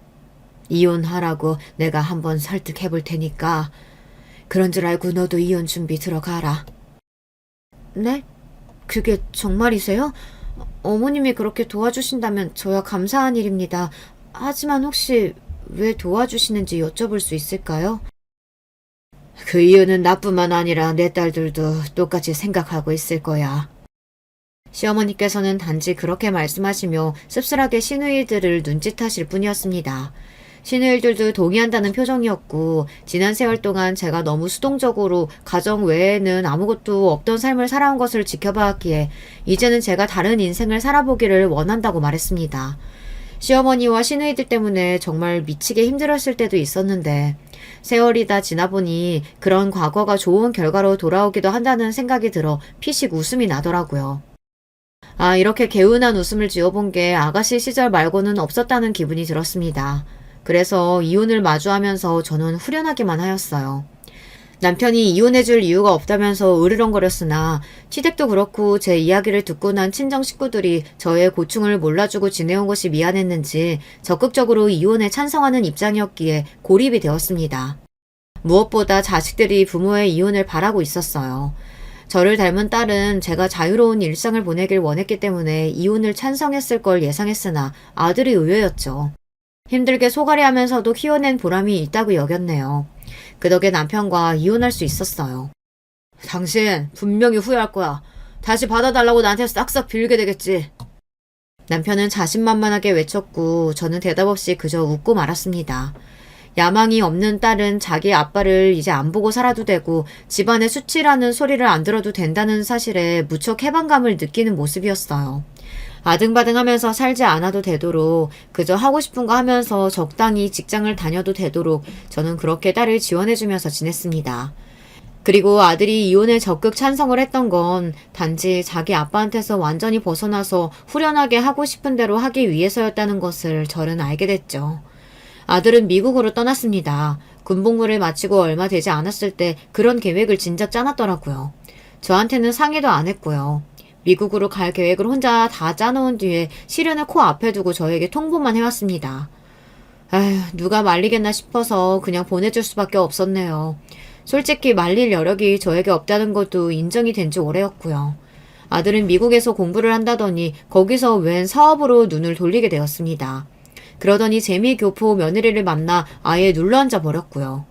이혼하라고 내가 한번 설득해볼 테니까 그런 줄 알고 너도 이혼 준비 들어가라. 네? 그게 정말이세요? 어머님이 그렇게 도와주신다면 저야 감사한 일입니다. 하지만 혹시 왜 도와주시는지 여쭤볼 수 있을까요? 그 이유는 나뿐만 아니라 내 딸들도 똑같이 생각하고 있을 거야. 시어머니께서는 단지 그렇게 말씀하시며 씁쓸하게 시누이들을 눈짓하실 뿐이었습니다. 시누이들도 동의한다는 표정이었고 지난 세월 동안 제가 너무 수동적으로 가정 외에는 아무것도 없던 삶을 살아온 것을 지켜봤기에 이제는 제가 다른 인생을 살아보기를 원한다고 말했습니다. 시어머니와 시누이들 때문에 정말 미치게 힘들었을 때도 있었는데 세월이 다 지나보니 그런 과거가 좋은 결과로 돌아오기도 한다는 생각이 들어 피식 웃음이 나더라고요. 이렇게 개운한 웃음을 지어본 게 아가씨 시절 말고는 없었다는 기분이 들었습니다. 그래서 이혼을 마주하면서 저는 후련하기만 하였어요. 남편이 이혼해줄 이유가 없다면서 으르렁거렸으나 시댁도 그렇고 제 이야기를 듣고 난 친정 식구들이 저의 고충을 몰라주고 지내온 것이 미안했는지 적극적으로 이혼에 찬성하는 입장이었기에 고립이 되었습니다. 무엇보다 자식들이 부모의 이혼을 바라고 있었어요. 저를 닮은 딸은 제가 자유로운 일상을 보내길 원했기 때문에 이혼을 찬성했을 걸 예상했으나 아들이 의외였죠. 힘들게 소가리하면서도 키워낸 보람이 있다고 여겼네요. 그 덕에 남편과 이혼할 수 있었어요. 당신 분명히 후회할 거야. 다시 받아달라고 나한테 싹싹 빌게 되겠지. 남편은 자신만만하게 외쳤고 저는 대답 없이 그저 웃고 말았습니다. 야망이 없는 딸은 자기 아빠를 이제 안 보고 살아도 되고 집안의 수치라는 소리를 안 들어도 된다는 사실에 무척 해방감을 느끼는 모습이었어요. 아등바등하면서 살지 않아도 되도록 그저 하고 싶은 거 하면서 적당히 직장을 다녀도 되도록 저는 그렇게 딸을 지원해주면서 지냈습니다. 그리고 아들이 이혼에 적극 찬성을 했던 건 단지 자기 아빠한테서 완전히 벗어나서 후련하게 하고 싶은 대로 하기 위해서였다는 것을 저는 알게 됐죠. 아들은 미국으로 떠났습니다. 군복무를 마치고 얼마 되지 않았을 때 그런 계획을 진작 짜놨더라고요. 저한테는 상의도 안 했고요. 미국으로 갈 계획을 혼자 다 짜놓은 뒤에 시련을 코앞에 두고 저에게 통보만 해왔습니다. 누가 말리겠나 싶어서 그냥 보내줄 수밖에 없었네요. 솔직히 말릴 여력이 저에게 없다는 것도 인정이 된 지 오래였고요. 아들은 미국에서 공부를 한다더니 거기서 웬 사업으로 눈을 돌리게 되었습니다. 그러더니 재미교포 며느리를 만나 아예 눌러앉아 버렸고요.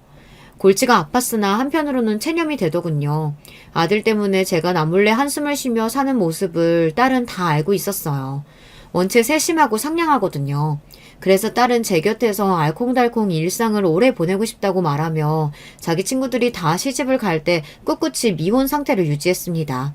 골치가 아팠으나 한편으로는 체념이 되더군요. 아들 때문에 제가 나몰래 한숨을 쉬며 사는 모습을 딸은 다 알고 있었어요. 원체 세심하고 상냥하거든요. 그래서 딸은 제 곁에서 알콩달콩 일상을 오래 보내고 싶다고 말하며 자기 친구들이 다 시집을 갈 때 꿋꿋이 미혼 상태를 유지했습니다.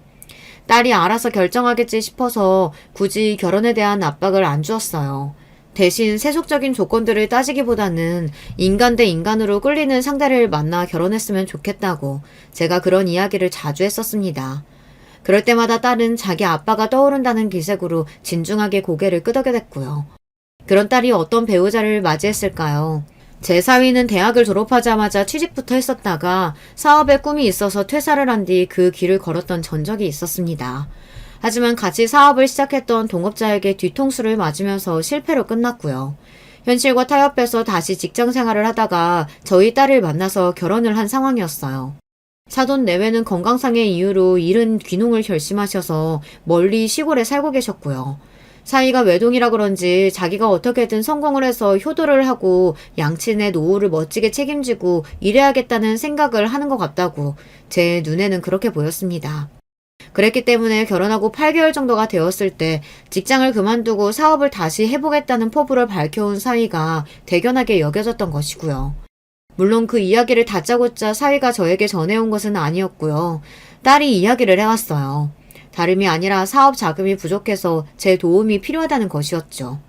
딸이 알아서 결정하겠지 싶어서 굳이 결혼에 대한 압박을 안 주었어요. 대신 세속적인 조건들을 따지기보다는 인간 대 인간으로 끌리는 상대를 만나 결혼했으면 좋겠다고 제가 그런 이야기를 자주 했었습니다. 그럴 때마다 딸은 자기 아빠가 떠오른다는 기색으로 진중하게 고개를 끄덕여댔고요. 그런 딸이 어떤 배우자를 맞이했을까요? 제 사위는 대학을 졸업하자마자 취직부터 했었다가 사업에 꿈이 있어서 퇴사를 한 뒤 그 길을 걸었던 전적이 있었습니다. 하지만 같이 사업을 시작했던 동업자에게 뒤통수를 맞으면서 실패로 끝났고요. 현실과 타협해서 다시 직장 생활을 하다가 저희 딸을 만나서 결혼을 한 상황이었어요. 사돈 내외는 건강상의 이유로 이른 귀농을 결심하셔서 멀리 시골에 살고 계셨고요. 사이가 외동이라 그런지 자기가 어떻게든 성공을 해서 효도를 하고 양친의 노후를 멋지게 책임지고 일해야겠다는 생각을 하는 것 같다고 제 눈에는 그렇게 보였습니다. 그랬기 때문에 결혼하고 8개월 정도가 되었을 때 직장을 그만두고 사업을 다시 해보겠다는 포부를 밝혀온 사위가 대견하게 여겨졌던 것이고요. 물론 그 이야기를 다짜고짜 사위가 저에게 전해온 것은 아니었고요. 딸이 이야기를 해왔어요. 다름이 아니라 사업 자금이 부족해서 제 도움이 필요하다는 것이었죠.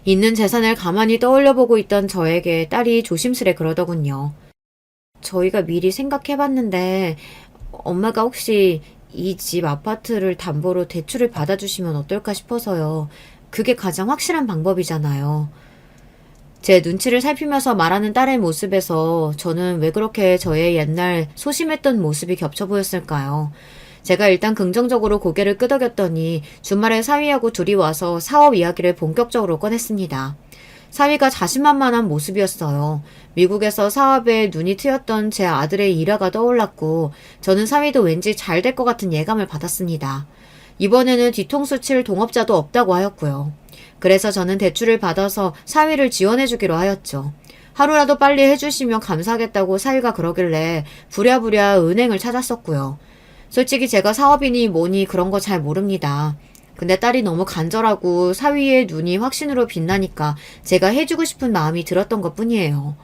있는 재산을 가만히 떠올려보고 있던 저에게 딸이 조심스레 그러더군요. 저희가 미리 생각해봤는데 엄마가 혹시 이 집 아파트를 담보로 대출을 받아주시면 어떨까 싶어서요. 그게 가장 확실한 방법이잖아요. 제 눈치를 살피면서 말하는 딸의 모습에서 저는 왜 그렇게 저의 옛날 소심했던 모습이 겹쳐 보였을까요? 제가 일단 긍정적으로 고개를 끄덕였더니 주말에 사위하고 둘이 와서 사업 이야기를 본격적으로 꺼냈습니다. 사위가 자신만만한 모습이었어요. 미국에서 사업에 눈이 트였던 제 아들의 일화가 떠올랐고 저는 사위도 왠지 잘 될 것 같은 예감을 받았습니다. 이번에는 뒤통수 칠 동업자도 없다고 하였고요. 그래서 저는 대출을 받아서 사위를 지원해주기로 하였죠. 하루라도 빨리 해주시면 감사하겠다고 사위가 그러길래 부랴부랴 은행을 찾았었고요. 솔직히 제가 사업이니 뭐니 그런 거 잘 모릅니다. 근데 딸이 너무 간절하고 사위의 눈이 확신으로 빛나니까 제가 해주고 싶은 마음이 들었던 것 뿐이에요.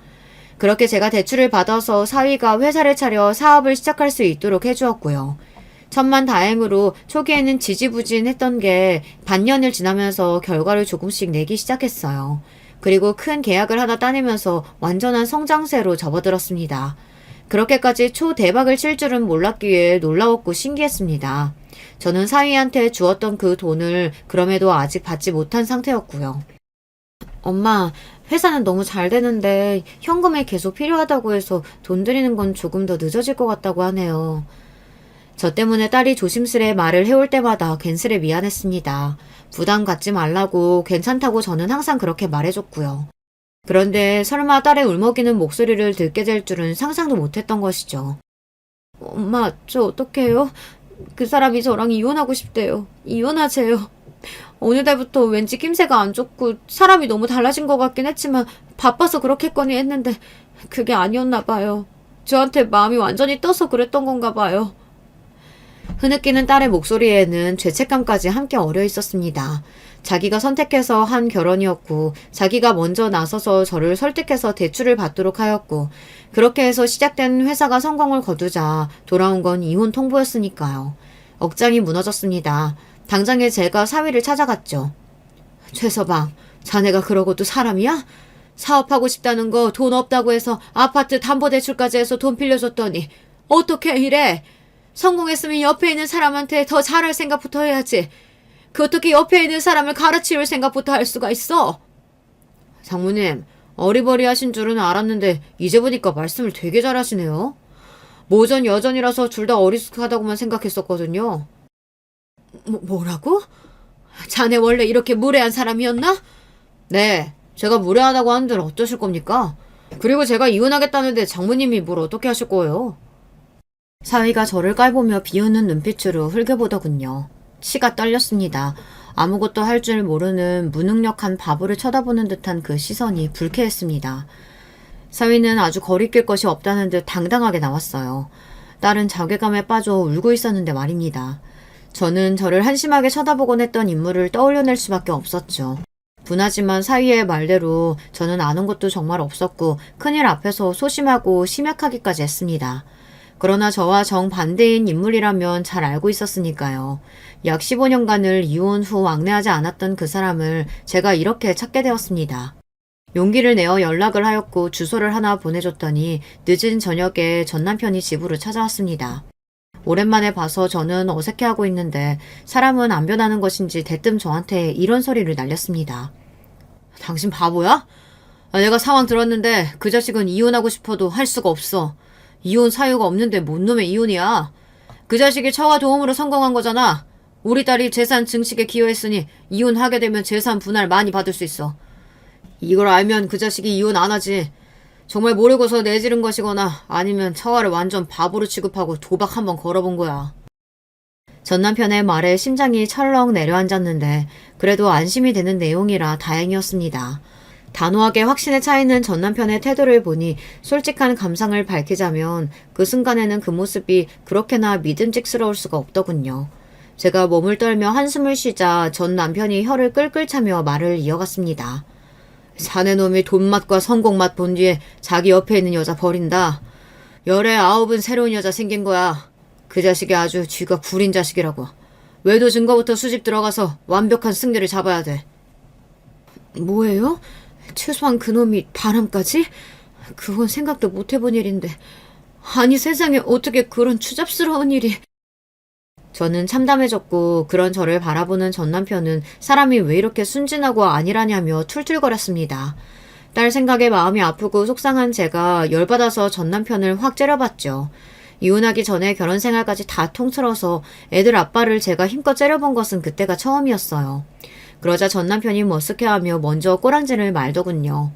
그렇게 제가 대출을 받아서 사위가 회사를 차려 사업을 시작할 수 있도록 해주었고요. 천만다행으로 초기에는 지지부진했던 게 반년을 지나면서 결과를 조금씩 내기 시작했어요. 그리고 큰 계약을 하나 따내면서 완전한 성장세로 접어들었습니다. 그렇게까지 초대박을 칠 줄은 몰랐기에 놀라웠고 신기했습니다. 저는 사위한테 주었던 그 돈을 그럼에도 아직 받지 못한 상태였고요. 엄마, 회사는 너무 잘 되는데 현금이 계속 필요하다고 해서 돈 드리는 건 조금 더 늦어질 것 같다고 하네요. 저 때문에 딸이 조심스레 말을 해올 때마다 괜스레 미안했습니다. 부담 갖지 말라고 괜찮다고 저는 항상 그렇게 말해줬고요. 그런데 설마 딸의 울먹이는 목소리를 듣게 될 줄은 상상도 못했던 것이죠. 엄마, 저 어떡해요? 그 사람이 저랑 이혼하고 싶대요. 이혼하재요. 어느 달부터 왠지 낌새가 안 좋고 사람이 너무 달라진 것 같긴 했지만 바빠서 그렇겠거니 했는데 그게 아니었나 봐요. 저한테 마음이 완전히 떠서 그랬던 건가 봐요. 흐느끼는 딸의 목소리에는 죄책감까지 함께 어려 있었습니다. 자기가 선택해서 한 결혼이었고 자기가 먼저 나서서 저를 설득해서 대출을 받도록 하였고 그렇게 해서 시작된 회사가 성공을 거두자 돌아온 건 이혼 통보였으니까요. 억장이 무너졌습니다. 당장에 제가 사위를 찾아갔죠. 최서방, 자네가 그러고도 사람이야? 사업하고 싶다는 거 돈 없다고 해서 아파트 담보대출까지 해서 돈 빌려줬더니 어떻게 이래? 성공했으면 옆에 있는 사람한테 더 잘할 생각부터 해야지. 그 어떻게 옆에 있는 사람을 가르치울 생각부터 할 수가 있어? 장모님, 어리버리하신 줄은 알았는데 이제 보니까 말씀을 되게 잘하시네요. 모전 여전이라서 둘 다 어리숙하다고만 생각했었거든요. 뭐라고? 자네 원래 이렇게 무례한 사람이었나? 네, 제가 무례하다고 하는데 어쩌실 겁니까? 그리고 제가 이혼하겠다는데 장모님이 뭘 어떻게 하실 거예요? 사위가 저를 깔보며 비웃는 눈빛으로 흘겨보더군요. 치가 떨렸습니다. 아무것도 할 줄 모르는 무능력한 바보를 쳐다보는 듯한 그 시선이 불쾌했습니다. 사위는 아주 거리낄 것이 없다는 듯 당당하게 나왔어요. 딸은 자괴감에 빠져 울고 있었는데 말입니다. 저는 저를 한심하게 쳐다보곤 했던 인물을 떠올려낼 수밖에 없었죠. 분하지만 사위의 말대로 저는 아는 것도 정말 없었고 큰일 앞에서 소심하고 심약하기까지 했습니다. 그러나 저와 정반대인 인물이라면 잘 알고 있었으니까요. 약 15년간을 이혼 후 왕래하지 않았던 그 사람을 제가 이렇게 찾게 되었습니다. 용기를 내어 연락을 하였고 주소를 하나 보내줬더니 늦은 저녁에 전 남편이 집으로 찾아왔습니다. 오랜만에 봐서 저는 어색해하고 있는데 사람은 안 변하는 것인지 대뜸 저한테 이런 소리를 날렸습니다. 당신 바보야? 내가 상황 들었는데 그 자식은 이혼하고 싶어도 할 수가 없어. 이혼 사유가 없는데 뭔 놈의 이혼이야. 그 자식이 처가 도움으로 성공한 거잖아. 우리 딸이 재산 증식에 기여했으니 이혼하게 되면 재산 분할 많이 받을 수 있어. 이걸 알면 그 자식이 이혼 안 하지. 정말 모르고서 내지른 것이거나 아니면 처가를 완전 바보로 취급하고 도박 한번 걸어본 거야. 전 남편의 말에 심장이 철렁 내려앉았는데 그래도 안심이 되는 내용이라 다행이었습니다. 단호하게 확신에 차 있는 전 남편의 태도를 보니 솔직한 감상을 밝히자면 그 순간에는 그 모습이 그렇게나 믿음직스러울 수가 없더군요. 제가 몸을 떨며 한숨을 쉬자 전 남편이 혀를 끌끌 차며 말을 이어갔습니다. 사내놈이 돈맛과 성공맛 본 뒤에 자기 옆에 있는 여자 버린다. 열에 아홉은 새로운 여자 생긴 거야. 그 자식이 아주 쥐가 구린 자식이라고. 외도 증거부터 수집 들어가서 완벽한 승리를 잡아야 돼. 뭐예요? 최소한 그놈이 바람까지? 그건 생각도 못 해본 일인데. 아니 세상에 어떻게 그런 추잡스러운 일이. 저는 참담해졌고 그런 저를 바라보는 전 남편은 사람이 왜 이렇게 순진하고 안일하냐며 툴툴거렸습니다. 딸 생각에 마음이 아프고 속상한 제가 열받아서 전 남편을 확 째려봤죠. 이혼하기 전에 결혼 생활까지 다 통틀어서 애들 아빠를 제가 힘껏 째려본 것은 그때가 처음이었어요. 그러자 전 남편이 머쓱해하며 먼저 꼬랑지를 말더군요.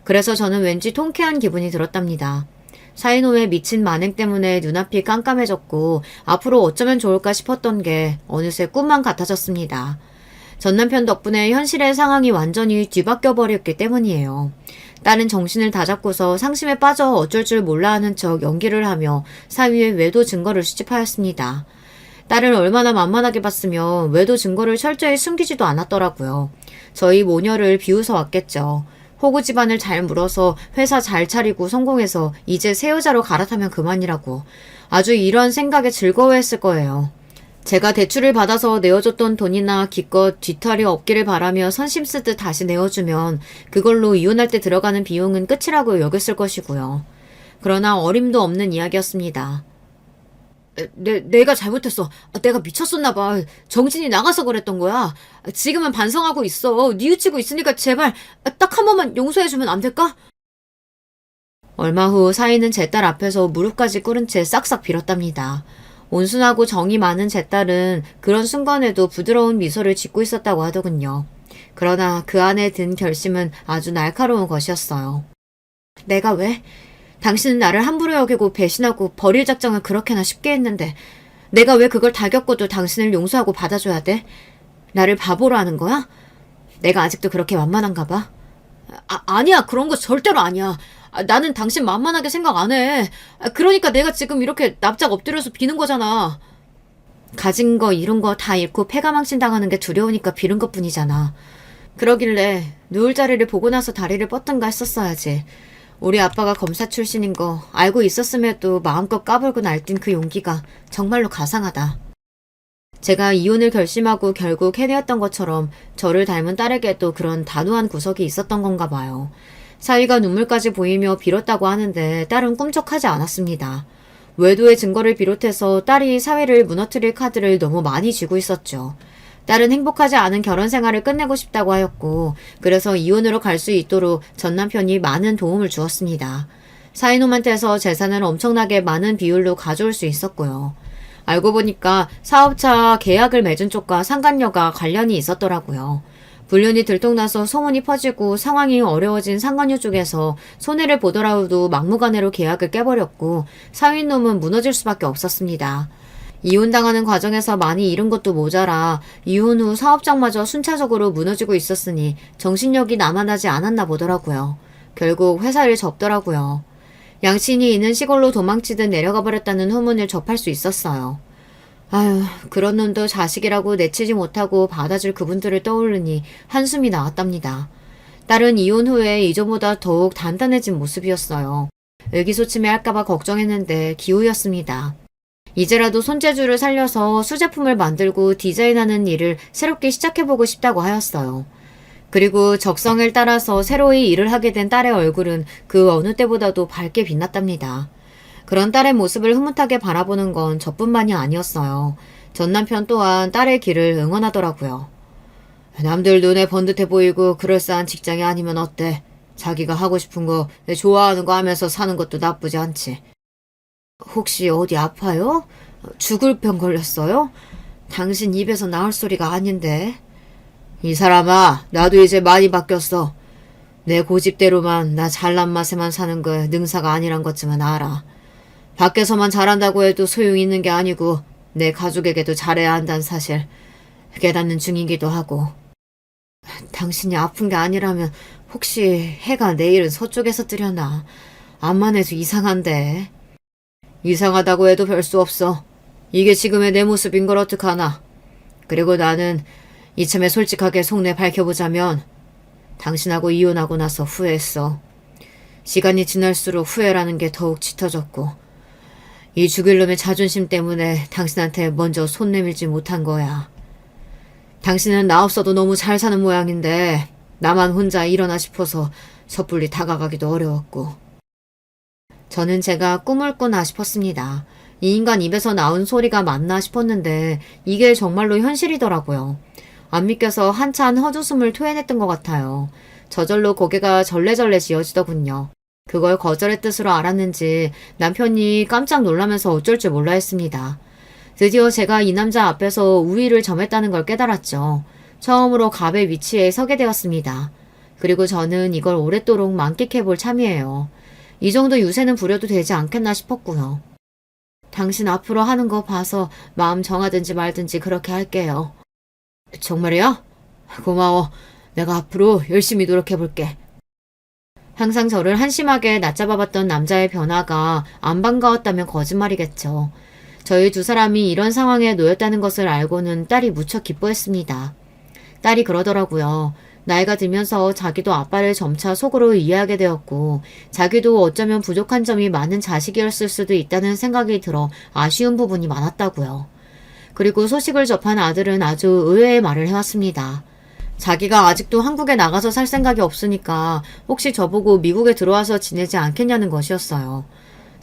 그래서 저는 왠지 통쾌한 기분이 들었답니다. 사이놈의 미친 만행 때문에 눈앞이 깜깜해졌고 앞으로 어쩌면 좋을까 싶었던 게 어느새 꿈만 같아졌습니다. 전 남편 덕분에 현실의 상황이 완전히 뒤바뀌어 버렸기 때문이에요. 딸은 정신을 다잡고서 상심에 빠져 어쩔 줄 몰라 하는 척 연기를 하며 사위의 외도 증거를 수집하였습니다. 딸을 얼마나 만만하게 봤으면 외도 증거를 철저히 숨기지도 않았더라고요. 저희 모녀를 비웃어 왔겠죠. 호구 집안을 잘 물어서 회사 잘 차리고 성공해서 이제 새 여자로 갈아타면 그만이라고. 아주 이런 생각에 즐거워했을 거예요. 제가 대출을 받아서 내어줬던 돈이나 기껏 뒤탈이 없기를 바라며 선심 쓰듯 다시 내어주면 그걸로 이혼할 때 들어가는 비용은 끝이라고 여겼을 것이고요. 그러나 어림도 없는 이야기였습니다. 내가 잘못했어. 내가 미쳤었나 봐. 정신이 나가서 그랬던 거야. 지금은 반성하고 있어. 뉘우치고 있으니까 제발 딱 한 번만 용서해주면 안 될까? 얼마 후 사위는 제 딸 앞에서 무릎까지 꿇은 채 싹싹 빌었답니다. 온순하고 정이 많은 제 딸은 그런 순간에도 부드러운 미소를 짓고 있었다고 하더군요. 그러나 그 안에 든 결심은 아주 날카로운 것이었어요. 내가 왜? 당신은 나를 함부로 여기고 배신하고 버릴 작정을 그렇게나 쉽게 했는데 내가 왜 그걸 다 겪고도 당신을 용서하고 받아줘야 돼? 나를 바보로 하는 거야? 내가 아직도 그렇게 만만한가 봐? 아니야. 그런 거 절대로 아니야. 나는 당신 만만하게 생각 안 해. 그러니까 내가 지금 이렇게 납작 엎드려서 비는 거잖아. 가진 거 잃은 거 다 잃고 패가망신 당하는 게 두려우니까 빌은 것뿐이잖아. 그러길래 누울 자리를 보고 나서 다리를 뻗든가 했었어야지. 우리 아빠가 검사 출신인 거 알고 있었음에도 마음껏 까불고 날뛴 그 용기가 정말로 가상하다. 제가 이혼을 결심하고 결국 해내었던 것처럼 저를 닮은 딸에게도 그런 단호한 구석이 있었던 건가 봐요. 사위가 눈물까지 보이며 빌었다고 하는데 딸은 꿈쩍하지 않았습니다. 외도의 증거를 비롯해서 딸이 사위를 무너뜨릴 카드를 너무 많이 쥐고 있었죠. 딸은 행복하지 않은 결혼 생활을 끝내고 싶다고 하였고 그래서 이혼으로 갈 수 있도록 전 남편이 많은 도움을 주었습니다. 사이놈한테서 재산을 엄청나게 많은 비율로 가져올 수 있었고요. 알고 보니까 사업자 계약을 맺은 쪽과 상간녀가 관련이 있었더라고요. 불륜이 들통나서 소문이 퍼지고 상황이 어려워진 상간녀 쪽에서 손해를 보더라도 막무가내로 계약을 깨버렸고 사위놈은 무너질 수밖에 없었습니다. 이혼당하는 과정에서 많이 잃은 것도 모자라 이혼 후 사업장마저 순차적으로 무너지고 있었으니 정신력이 남아나지 않았나 보더라고요. 결국 회사를 접더라고요. 양친이 있는 시골로 도망치듯 내려가 버렸다는 후문을 접할 수 있었어요. 아유, 그런 놈도 자식이라고 내치지 못하고 받아줄 그분들을 떠올르니 한숨이 나왔답니다. 딸은 이혼 후에 이전보다 더욱 단단해진 모습이었어요. 의기소침해 할까봐 걱정했는데 기우였습니다. 이제라도 손재주를 살려서 수제품을 만들고 디자인하는 일을 새롭게 시작해보고 싶다고 하였어요. 그리고 적성을 따라서 새로이 일을 하게 된 딸의 얼굴은 그 어느 때보다도 밝게 빛났답니다. 그런 딸의 모습을 흐뭇하게 바라보는 건 저뿐만이 아니었어요. 전 남편 또한 딸의 길을 응원하더라고요. 남들 눈에 번듯해 보이고 그럴싸한 직장이 아니면 어때? 자기가 하고 싶은 거, 좋아하는 거 하면서 사는 것도 나쁘지 않지. 혹시 어디 아파요? 죽을 병 걸렸어요? 당신 입에서 나올 소리가 아닌데. 이 사람아, 나도 이제 많이 바뀌었어. 내 고집대로만 나 잘난 맛에만 사는 거 능사가 아니란 것쯤은 알아. 밖에서만 잘한다고 해도 소용이 있는 게 아니고 내 가족에게도 잘해야 한다는 사실 깨닫는 중이기도 하고. 당신이 아픈 게 아니라면 혹시 해가 내일은 서쪽에서 뜨려나? 암만 해도 이상한데. 이상하다고 해도 별 수 없어. 이게 지금의 내 모습인 걸 어떡하나. 그리고 나는 이참에 솔직하게 속내 밝혀보자면 당신하고 이혼하고 나서 후회했어. 시간이 지날수록 후회라는 게 더욱 짙어졌고 이 죽일 놈의 자존심 때문에 당신한테 먼저 손 내밀지 못한 거야. 당신은 나 없어도 너무 잘 사는 모양인데 나만 혼자 일어나 싶어서 섣불리 다가가기도 어려웠고. 저는 제가 꿈을 꾸나 싶었습니다. 이 인간 입에서 나온 소리가 맞나 싶었는데 이게 정말로 현실이더라고요. 안 믿겨서 한참 헛웃음을 토해냈던 것 같아요. 저절로 고개가 절레절레 지어지더군요. 그걸 거절의 뜻으로 알았는지 남편이 깜짝 놀라면서 어쩔 줄 몰라 했습니다. 드디어 제가 이 남자 앞에서 우위를 점했다는 걸 깨달았죠. 처음으로 갑의 위치에 서게 되었습니다. 그리고 저는 이걸 오랫도록 만끽해볼 참이에요. 이 정도 유세는 부려도 되지 않겠나 싶었고요. 당신 앞으로 하는 거 봐서 마음 정하든지 말든지 그렇게 할게요. 정말이야? 고마워. 내가 앞으로 열심히 노력해볼게. 항상 저를 한심하게 낮잡아봤던 남자의 변화가 안 반가웠다면 거짓말이겠죠. 저희 두 사람이 이런 상황에 놓였다는 것을 알고는 딸이 무척 기뻐했습니다. 딸이 그러더라고요. 나이가 들면서 자기도 아빠를 점차 속으로 이해하게 되었고 자기도 어쩌면 부족한 점이 많은 자식이었을 수도 있다는 생각이 들어 아쉬운 부분이 많았다고요. 그리고 소식을 접한 아들은 아주 의외의 말을 해왔습니다. 자기가 아직도 한국에 나가서 살 생각이 없으니까 혹시 저보고 미국에 들어와서 지내지 않겠냐는 것이었어요.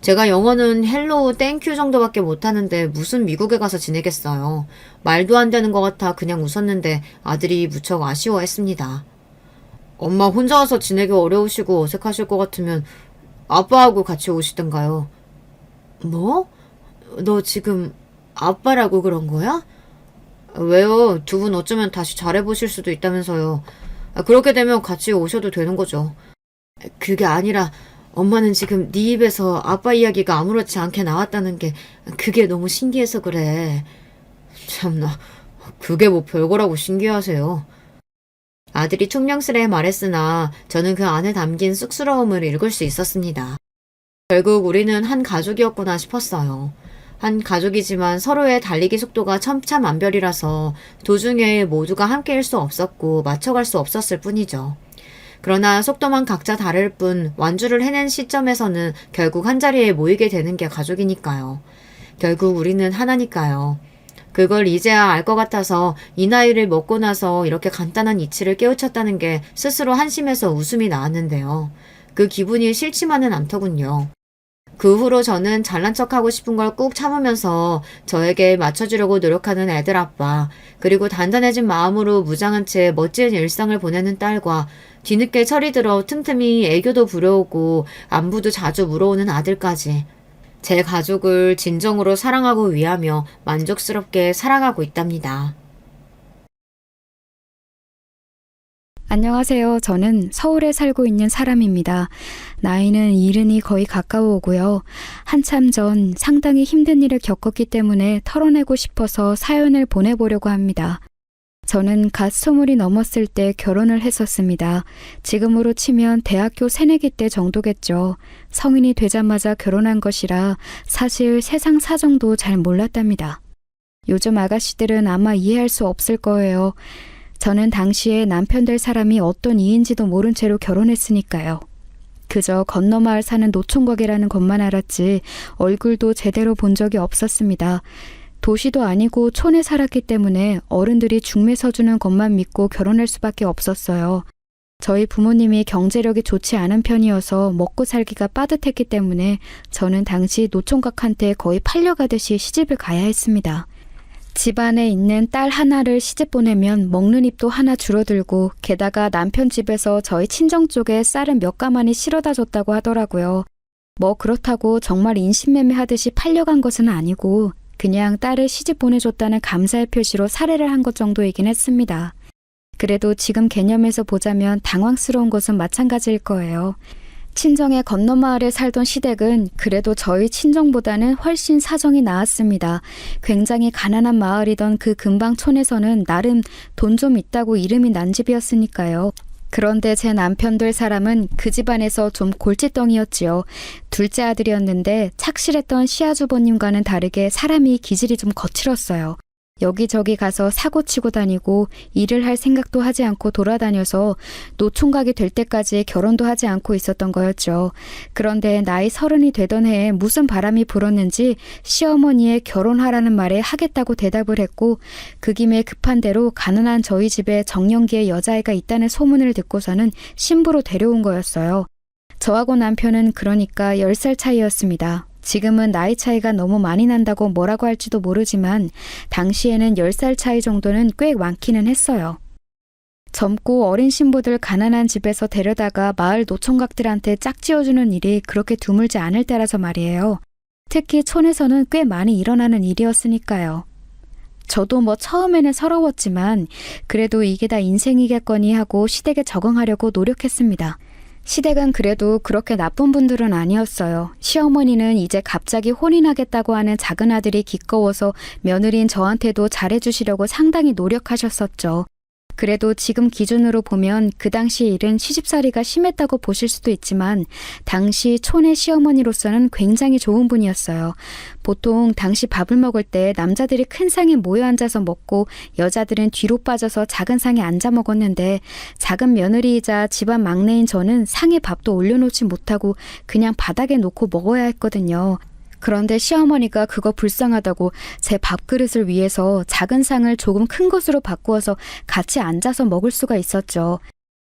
제가 영어는 헬로우 땡큐 정도밖에 못하는데 무슨 미국에 가서 지내겠어요. 말도 안 되는 것 같아 그냥 웃었는데 아들이 무척 아쉬워했습니다. 엄마 혼자 와서 지내기 어려우시고 어색하실 것 같으면 아빠하고 같이 오시던가요. 뭐? 너 지금 아빠라고 그런 거야? 왜요? 두 분 어쩌면 다시 잘해보실 수도 있다면서요. 그렇게 되면 같이 오셔도 되는 거죠. 그게 아니라 엄마는 지금 네 입에서 아빠 이야기가 아무렇지 않게 나왔다는 게 그게 너무 신기해서 그래. 참나, 그게 뭐 별거라고 신기하세요. 아들이 퉁명스레 말했으나 저는 그 안에 담긴 쑥스러움을 읽을 수 있었습니다. 결국 우리는 한 가족이었구나 싶었어요. 한 가족이지만 서로의 달리기 속도가 천차만별이라서 도중에 모두가 함께일 수 없었고 맞춰갈 수 없었을 뿐이죠. 그러나 속도만 각자 다를 뿐 완주를 해낸 시점에서는 결국 한자리에 모이게 되는 게 가족이니까요. 결국 우리는 하나니까요. 그걸 이제야 알 것 같아서 이 나이를 먹고 나서 이렇게 간단한 이치를 깨우쳤다는 게 스스로 한심해서 웃음이 나왔는데요. 그 기분이 싫지만은 않더군요. 그 후로 저는 잘난 척하고 싶은 걸 꾹 참으면서 저에게 맞춰주려고 노력하는 애들 아빠, 그리고 단단해진 마음으로 무장한 채 멋진 일상을 보내는 딸과 뒤늦게 철이 들어 틈틈이 애교도 부려오고 안부도 자주 물어오는 아들까지 제 가족을 진정으로 사랑하고 위하며 만족스럽게 살아가고 있답니다. 안녕하세요. 저는 서울에 살고 있는 사람입니다. 나이는 70이 거의 가까워오고요. 한참 전 상당히 힘든 일을 겪었기 때문에 털어내고 싶어서 사연을 보내보려고 합니다. 저는 갓 20이 넘었을 때 결혼을 했었습니다. 지금으로 치면 대학교 새내기 때 정도겠죠. 성인이 되자마자 결혼한 것이라 사실 세상 사정도 잘 몰랐답니다. 요즘 아가씨들은 아마 이해할 수 없을 거예요. 저는 당시에 남편 될 사람이 어떤 이인지도 모른 채로 결혼했으니까요. 그저 건너 마을 사는 노총각이라는 것만 알았지 얼굴도 제대로 본 적이 없었습니다. 도시도 아니고 촌에 살았기 때문에 어른들이 중매 서주는 것만 믿고 결혼할 수밖에 없었어요. 저희 부모님이 경제력이 좋지 않은 편이어서 먹고 살기가 빠듯했기 때문에 저는 당시 노총각한테 거의 팔려가듯이 시집을 가야 했습니다. 집안에 있는 딸 하나를 시집 보내면 먹는 입도 하나 줄어들고 게다가 남편 집에서 저희 친정 쪽에 쌀은 몇 가마니 실어다 줬다고 하더라고요. 뭐 그렇다고 정말 인신매매하듯이 팔려간 것은 아니고 그냥 딸을 시집 보내줬다는 감사의 표시로 살해를 한 것 정도이긴 했습니다. 그래도 지금 개념에서 보자면 당황스러운 것은 마찬가지일 거예요. 친정의 건너 마을에 살던 시댁은 그래도 저희 친정보다는 훨씬 사정이 나았습니다. 굉장히 가난한 마을이던 그 근방촌에서는 나름 돈 좀 있다고 이름이 난 집이었으니까요. 그런데 제 남편 될 사람은 그 집안에서 좀 골칫덩이였지요. 둘째 아들이었는데 착실했던 시아주버님과는 다르게 사람이 기질이 좀 거칠었어요. 여기저기 가서 사고치고 다니고 일을 할 생각도 하지 않고 돌아다녀서 노총각이 될 때까지 결혼도 하지 않고 있었던 거였죠. 그런데 나이 30이 되던 해에 무슨 바람이 불었는지 시어머니의 결혼하라는 말에 하겠다고 대답을 했고 그 김에 급한 대로 가난한 저희 집에 정년기의 여자애가 있다는 소문을 듣고서는 신부로 데려온 거였어요. 저하고 남편은 그러니까 10살 차이였습니다. 지금은 나이 차이가 너무 많이 난다고 뭐라고 할지도 모르지만 당시에는 10살 차이 정도는 꽤 많기는 했어요. 젊고 어린 신부들 가난한 집에서 데려다가 마을 노총각들한테 짝지어주는 일이 그렇게 드물지 않을 때라서 말이에요. 특히 촌에서는 꽤 많이 일어나는 일이었으니까요. 저도 뭐 처음에는 서러웠지만 그래도 이게 다 인생이겠거니 하고 시댁에 적응하려고 노력했습니다. 시댁은 그래도 그렇게 나쁜 분들은 아니었어요. 시어머니는 이제 갑자기 혼인하겠다고 하는 작은 아들이 기꺼워서 며느리인 저한테도 잘해주시려고 상당히 노력하셨었죠. 그래도 지금 기준으로 보면 그 당시 일은 시집살이가 심했다고 보실 수도 있지만 당시 촌의 시어머니로서는 굉장히 좋은 분이었어요. 보통 당시 밥을 먹을 때 남자들이 큰 상에 모여 앉아서 먹고 여자들은 뒤로 빠져서 작은 상에 앉아 먹었는데 작은 며느리이자 집안 막내인 저는 상에 밥도 올려놓지 못하고 그냥 바닥에 놓고 먹어야 했거든요. 그런데 시어머니가 그거 불쌍하다고 제 밥그릇을 위해서 작은 상을 조금 큰 것으로 바꾸어서 같이 앉아서 먹을 수가 있었죠.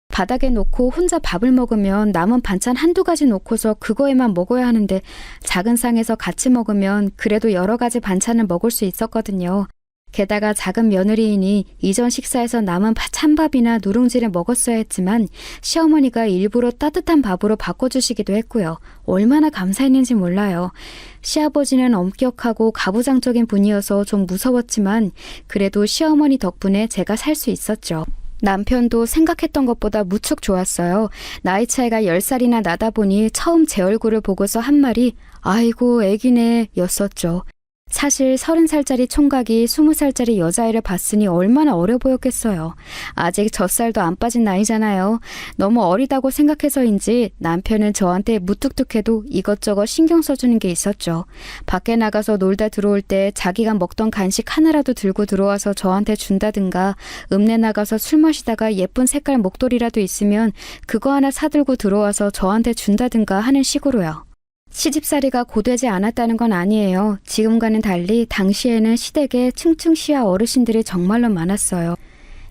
바닥에 놓고 혼자 밥을 먹으면 남은 반찬 한두 가지 놓고서 그거에만 먹어야 하는데 작은 상에서 같이 먹으면 그래도 여러 가지 반찬을 먹을 수 있었거든요. 게다가 작은 며느리이니 이전 식사에서 남은 찬밥이나 누룽지를 먹었어야 했지만 시어머니가 일부러 따뜻한 밥으로 바꿔주시기도 했고요. 얼마나 감사했는지 몰라요. 시아버지는 엄격하고 가부장적인 분이어서 좀 무서웠지만 그래도 시어머니 덕분에 제가 살 수 있었죠. 남편도 생각했던 것보다 무척 좋았어요. 나이 차이가 10살이나 나다 보니 처음 제 얼굴을 보고서 한 말이 아이고 애기네 였었죠. 사실 30살짜리 총각이 20살짜리 여자애를 봤으니 얼마나 어려 보였겠어요. 아직 젖살도 안 빠진 나이잖아요. 너무 어리다고 생각해서인지 남편은 저한테 무뚝뚝해도 이것저것 신경 써주는 게 있었죠. 밖에 나가서 놀다 들어올 때 자기가 먹던 간식 하나라도 들고 들어와서 저한테 준다든가 읍내 나가서 술 마시다가 예쁜 색깔 목도리라도 있으면 그거 하나 사들고 들어와서 저한테 준다든가 하는 식으로요. 시집살이가 고되지 않았다는 건 아니에요. 지금과는 달리 당시에는 시댁에 층층 시아 어르신들이 정말로 많았어요.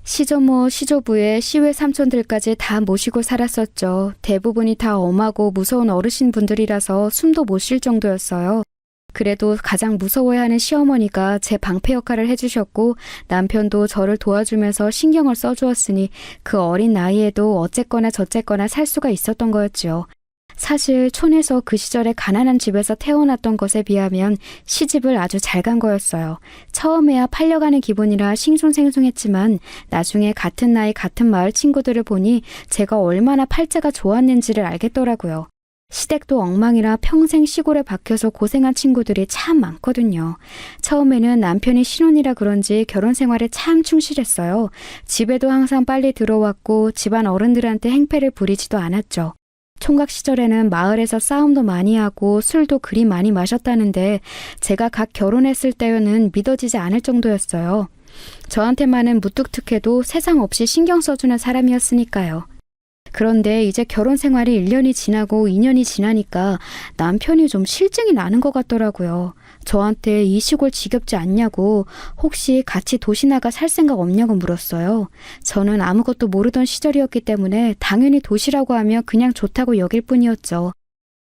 시조모, 시조부에 시외 삼촌들까지 다 모시고 살았었죠. 대부분이 다 엄하고 무서운 어르신분들이라서 숨도 못 쉴 정도였어요. 그래도 가장 무서워해하는 시어머니가 제 방패 역할을 해주셨고 남편도 저를 도와주면서 신경을 써주었으니 그 어린 나이에도 어쨌거나 저쨌거나 살 수가 있었던 거였죠. 사실 촌에서 그 시절에 가난한 집에서 태어났던 것에 비하면 시집을 아주 잘 간 거였어요. 처음에야 팔려가는 기분이라 싱숭생숭했지만 나중에 같은 나이 같은 마을 친구들을 보니 제가 얼마나 팔자가 좋았는지를 알겠더라고요. 시댁도 엉망이라 평생 시골에 박혀서 고생한 친구들이 참 많거든요. 처음에는 남편이 신혼이라 그런지 결혼 생활에 참 충실했어요. 집에도 항상 빨리 들어왔고 집안 어른들한테 행패를 부리지도 않았죠. 총각 시절에는 마을에서 싸움도 많이 하고 술도 그리 많이 마셨다는데 제가 각 결혼했을 때는 믿어지지 않을 정도였어요. 저한테만은 무뚝뚝해도 세상 없이 신경 써주는 사람이었으니까요. 그런데 이제 결혼 생활이 1년이 지나고 2년이 지나니까 남편이 좀 실증이 나는 것 같더라고요. 저한테 이 시골 지겹지 않냐고, 혹시 같이 도시 나가 살 생각 없냐고 물었어요. 저는 아무것도 모르던 시절이었기 때문에 당연히 도시라고 하면 그냥 좋다고 여길 뿐이었죠.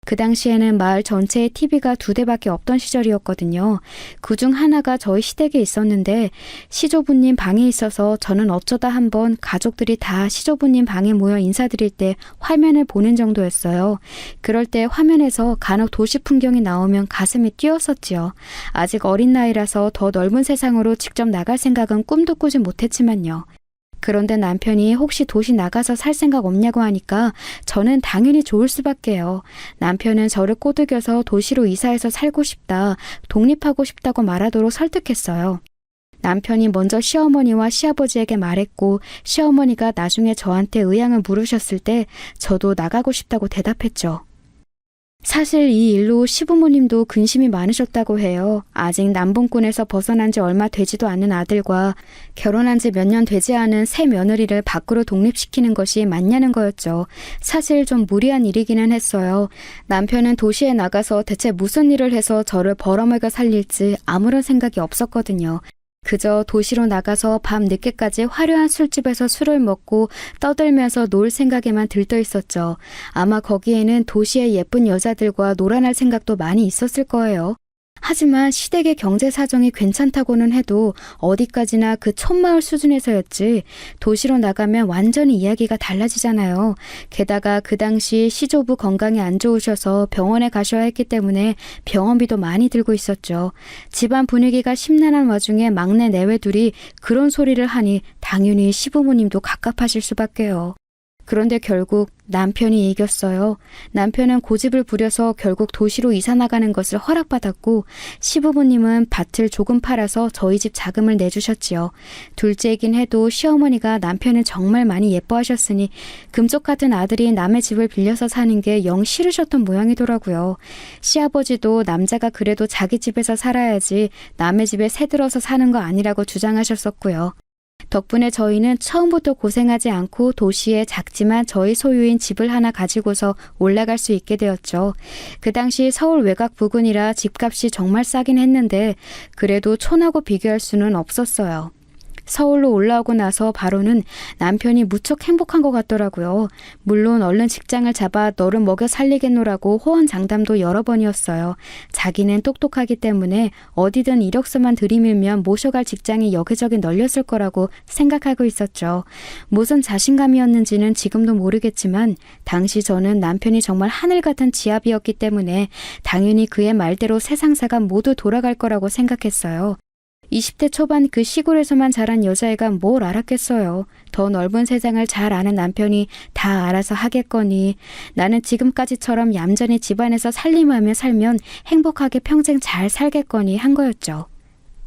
그 당시에는 마을 전체에 TV가 2대밖에 없던 시절이었거든요. 그중 하나가 저희 시댁에 있었는데 시조부님 방에 있어서 저는 어쩌다 한번 가족들이 다 시조부님 방에 모여 인사드릴 때 화면을 보는 정도였어요. 그럴 때 화면에서 간혹 도시 풍경이 나오면 가슴이 뛰었었지요. 아직 어린 나이라서 더 넓은 세상으로 직접 나갈 생각은 꿈도 꾸지 못했지만요. 그런데 남편이 혹시 도시 나가서 살 생각 없냐고 하니까 저는 당연히 좋을 수밖에요. 남편은 저를 꼬드겨서 도시로 이사해서 살고 싶다, 독립하고 싶다고 말하도록 설득했어요. 남편이 먼저 시어머니와 시아버지에게 말했고 시어머니가 나중에 저한테 의향을 물으셨을 때 저도 나가고 싶다고 대답했죠. 사실 이 일로 시부모님도 근심이 많으셨다고 해요. 아직 남봉꾼에서 벗어난 지 얼마 되지도 않은 아들과 결혼한 지 몇 년 되지 않은 새 며느리를 밖으로 독립시키는 것이 맞냐는 거였죠. 사실 좀 무리한 일이기는 했어요. 남편은 도시에 나가서 대체 무슨 일을 해서 저를 벌어먹여 살릴지 아무런 생각이 없었거든요. 그저 도시로 나가서 밤 늦게까지 화려한 술집에서 술을 먹고 떠들면서 놀 생각에만 들떠 있었죠. 아마 거기에는 도시의 예쁜 여자들과 놀아날 생각도 많이 있었을 거예요. 하지만 시댁의 경제 사정이 괜찮다고는 해도 어디까지나 그 촌마을 수준에서였지 도시로 나가면 완전히 이야기가 달라지잖아요. 게다가 그 당시 시조부 건강이 안 좋으셔서 병원에 가셔야 했기 때문에 병원비도 많이 들고 있었죠. 집안 분위기가 심란한 와중에 막내 내외둘이 그런 소리를 하니 당연히 시부모님도 갑갑하실 수밖에요. 그런데 결국 남편이 이겼어요. 남편은 고집을 부려서 결국 도시로 이사 나가는 것을 허락받았고 시부모님은 밭을 조금 팔아서 저희 집 자금을 내주셨지요. 둘째이긴 해도 시어머니가 남편을 정말 많이 예뻐하셨으니 금쪽 같은 아들이 남의 집을 빌려서 사는 게 영 싫으셨던 모양이더라고요. 시아버지도 남자가 그래도 자기 집에서 살아야지 남의 집에 새들어서 사는 거 아니라고 주장하셨었고요. 덕분에 저희는 처음부터 고생하지 않고 도시에 작지만 저희 소유인 집을 하나 가지고서 올라갈 수 있게 되었죠. 그 당시 서울 외곽 부근이라 집값이 정말 싸긴 했는데 그래도 촌하고 비교할 수는 없었어요. 서울로 올라오고 나서 바로는 남편이 무척 행복한 것 같더라고요. 물론 얼른 직장을 잡아 너를 먹여 살리겠노라고 호언장담도 여러 번이었어요. 자기는 똑똑하기 때문에 어디든 이력서만 들이밀면 모셔갈 직장이 여기저기 널렸을 거라고 생각하고 있었죠. 무슨 자신감이었는지는 지금도 모르겠지만 당시 저는 남편이 정말 하늘 같은 지압이었기 때문에 당연히 그의 말대로 세상사가 모두 돌아갈 거라고 생각했어요. 20대 초반 그 시골에서만 자란 여자애가 뭘 알았겠어요. 더 넓은 세상을 잘 아는 남편이 다 알아서 하겠거니 나는 지금까지처럼 얌전히 집안에서 살림하며 살면 행복하게 평생 잘 살겠거니 한 거였죠.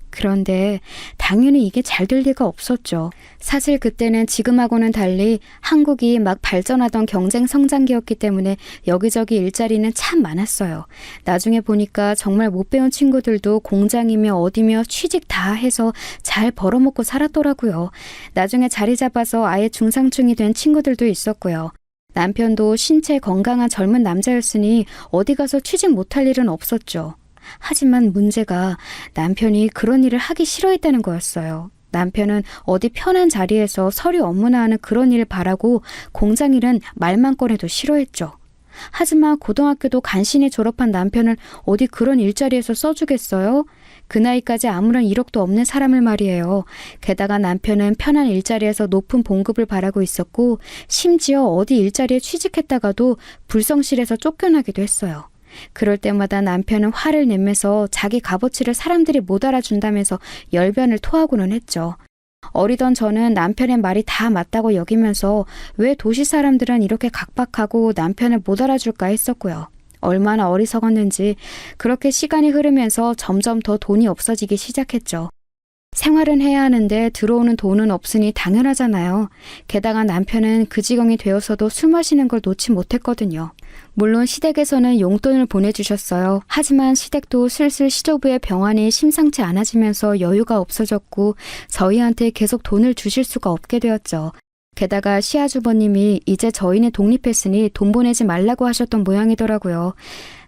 그런데 당연히 이게 잘 될 리가 없었죠. 사실 그때는 지금하고는 달리 한국이 막 발전하던 경쟁 성장기였기 때문에 여기저기 일자리는 참 많았어요. 나중에 보니까 정말 못 배운 친구들도 공장이며 어디며 취직 다 해서 잘 벌어먹고 살았더라고요. 나중에 자리 잡아서 아예 중상층이 된 친구들도 있었고요. 남편도 신체 건강한 젊은 남자였으니 어디 가서 취직 못할 일은 없었죠. 하지만 문제가 남편이 그런 일을 하기 싫어했다는 거였어요. 남편은 어디 편한 자리에서 서류 업무나 하는 그런 일을 바라고 공장 일은 말만 꺼내도 싫어했죠. 하지만 고등학교도 간신히 졸업한 남편을 어디 그런 일자리에서 써주겠어요? 그 나이까지 아무런 이력도 없는 사람을 말이에요. 게다가 남편은 편한 일자리에서 높은 봉급을 바라고 있었고 심지어 어디 일자리에 취직했다가도 불성실해서 쫓겨나기도 했어요. 그럴 때마다 남편은 화를 내면서 자기 값어치를 사람들이 못 알아준다면서 열변을 토하고는 했죠. 어리던 저는 남편의 말이 다 맞다고 여기면서 왜 도시 사람들은 이렇게 각박하고 남편을 못 알아줄까 했었고요. 얼마나 어리석었는지 그렇게 시간이 흐르면서 점점 더 돈이 없어지기 시작했죠. 생활은 해야 하는데 들어오는 돈은 없으니 당연하잖아요. 게다가 남편은 그 지경이 되어서도 술 마시는 걸 놓지 못했거든요. 물론 시댁에서는 용돈을 보내주셨어요. 하지만 시댁도 슬슬 시조부의 병환이 심상치 않아지면서 여유가 없어졌고 저희한테 계속 돈을 주실 수가 없게 되었죠. 게다가 시아주버님이 이제 저희는 독립했으니 돈 보내지 말라고 하셨던 모양이더라고요.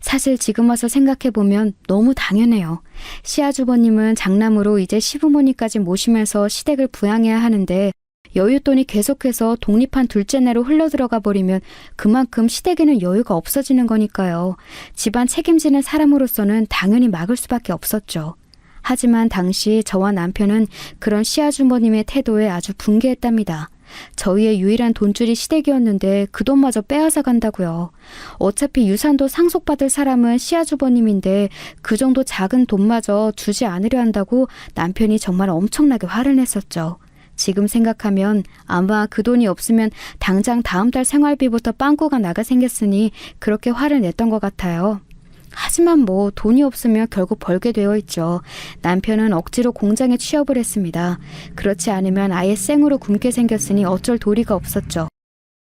사실 지금 와서 생각해보면 너무 당연해요. 시아주버님은 장남으로 이제 시부모님까지 모시면서 시댁을 부양해야 하는데 여윳돈이 계속해서 독립한 둘째 내로 흘러들어가 버리면 그만큼 시댁에는 여유가 없어지는 거니까요. 집안 책임지는 사람으로서는 당연히 막을 수밖에 없었죠. 하지만 당시 저와 남편은 그런 시아주버님의 태도에 아주 분개했답니다. 저희의 유일한 돈줄이 시댁이었는데 그 돈마저 빼앗아 간다고요. 어차피 유산도 상속받을 사람은 시아주버님인데 그 정도 작은 돈마저 주지 않으려 한다고 남편이 정말 엄청나게 화를 냈었죠. 지금 생각하면 아마 그 돈이 없으면 당장 다음 달 생활비부터 빵꾸가 나가 생겼으니 그렇게 화를 냈던 것 같아요. 하지만 뭐 돈이 없으면 결국 벌게 되어 있죠. 남편은 억지로 공장에 취업을 했습니다. 그렇지 않으면 아예 생으로 굶게 생겼으니 어쩔 도리가 없었죠.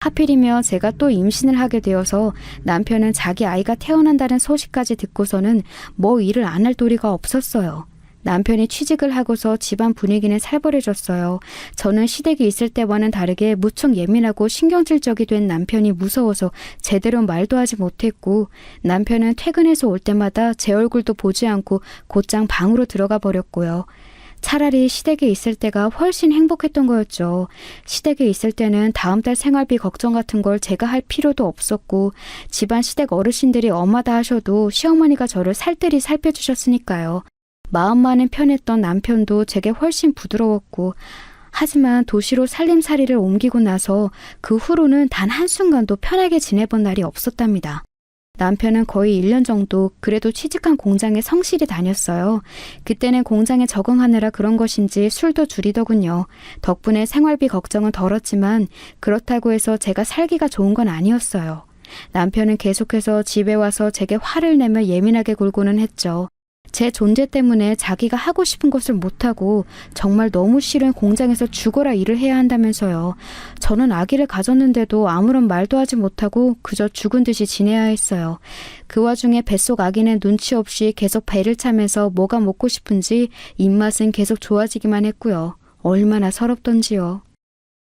하필이면 제가 또 임신을 하게 되어서 남편은 자기 아이가 태어난다는 소식까지 듣고서는 뭐 일을 안 할 도리가 없었어요. 남편이 취직을 하고서 집안 분위기는 살벌해졌어요. 저는 시댁이 있을 때와는 다르게 무척 예민하고 신경질적이 된 남편이 무서워서 제대로 말도 하지 못했고 남편은 퇴근해서 올 때마다 제 얼굴도 보지 않고 곧장 방으로 들어가 버렸고요. 차라리 시댁에 있을 때가 훨씬 행복했던 거였죠. 시댁에 있을 때는 다음 달 생활비 걱정 같은 걸 제가 할 필요도 없었고 집안 시댁 어르신들이 엄하다 하셔도 시어머니가 저를 살뜰히 살펴주셨으니까요. 마음만은 편했던 남편도 제게 훨씬 부드러웠고 하지만 도시로 살림살이를 옮기고 나서 그 후로는 단 한순간도 편하게 지내본 날이 없었답니다. 남편은 거의 1년 정도 그래도 취직한 공장에 성실히 다녔어요. 그때는 공장에 적응하느라 그런 것인지 술도 줄이더군요. 덕분에 생활비 걱정은 덜었지만 그렇다고 해서 제가 살기가 좋은 건 아니었어요. 남편은 계속해서 집에 와서 제게 화를 내며 예민하게 굴고는 했죠. 제 존재 때문에 자기가 하고 싶은 것을 못하고 정말 너무 싫은 공장에서 죽어라 일을 해야 한다면서요. 저는 아기를 가졌는데도 아무런 말도 하지 못하고 그저 죽은 듯이 지내야 했어요. 그 와중에 뱃속 아기는 눈치 없이 계속 배를 차면서 뭐가 먹고 싶은지 입맛은 계속 좋아지기만 했고요. 얼마나 서럽던지요.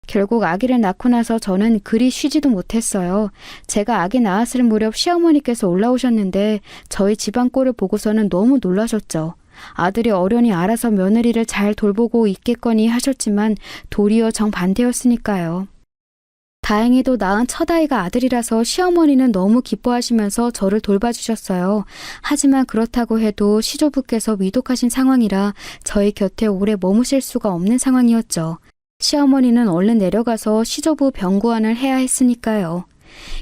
결국 아기를 낳고 나서 저는 그리 쉬지도 못했어요. 제가 아기 낳았을 무렵 시어머니께서 올라오셨는데 저희 집안 꼴을 보고서는 너무 놀라셨죠. 아들이 어련히 알아서 며느리를 잘 돌보고 있겠거니 하셨지만 도리어 정반대였으니까요. 다행히도 낳은 첫아이가 아들이라서 시어머니는 너무 기뻐하시면서 저를 돌봐주셨어요. 하지만 그렇다고 해도 시조부께서 위독하신 상황이라 저희 곁에 오래 머무실 수가 없는 상황이었죠. 시어머니는 얼른 내려가서 시조부 병구안을 해야 했으니까요.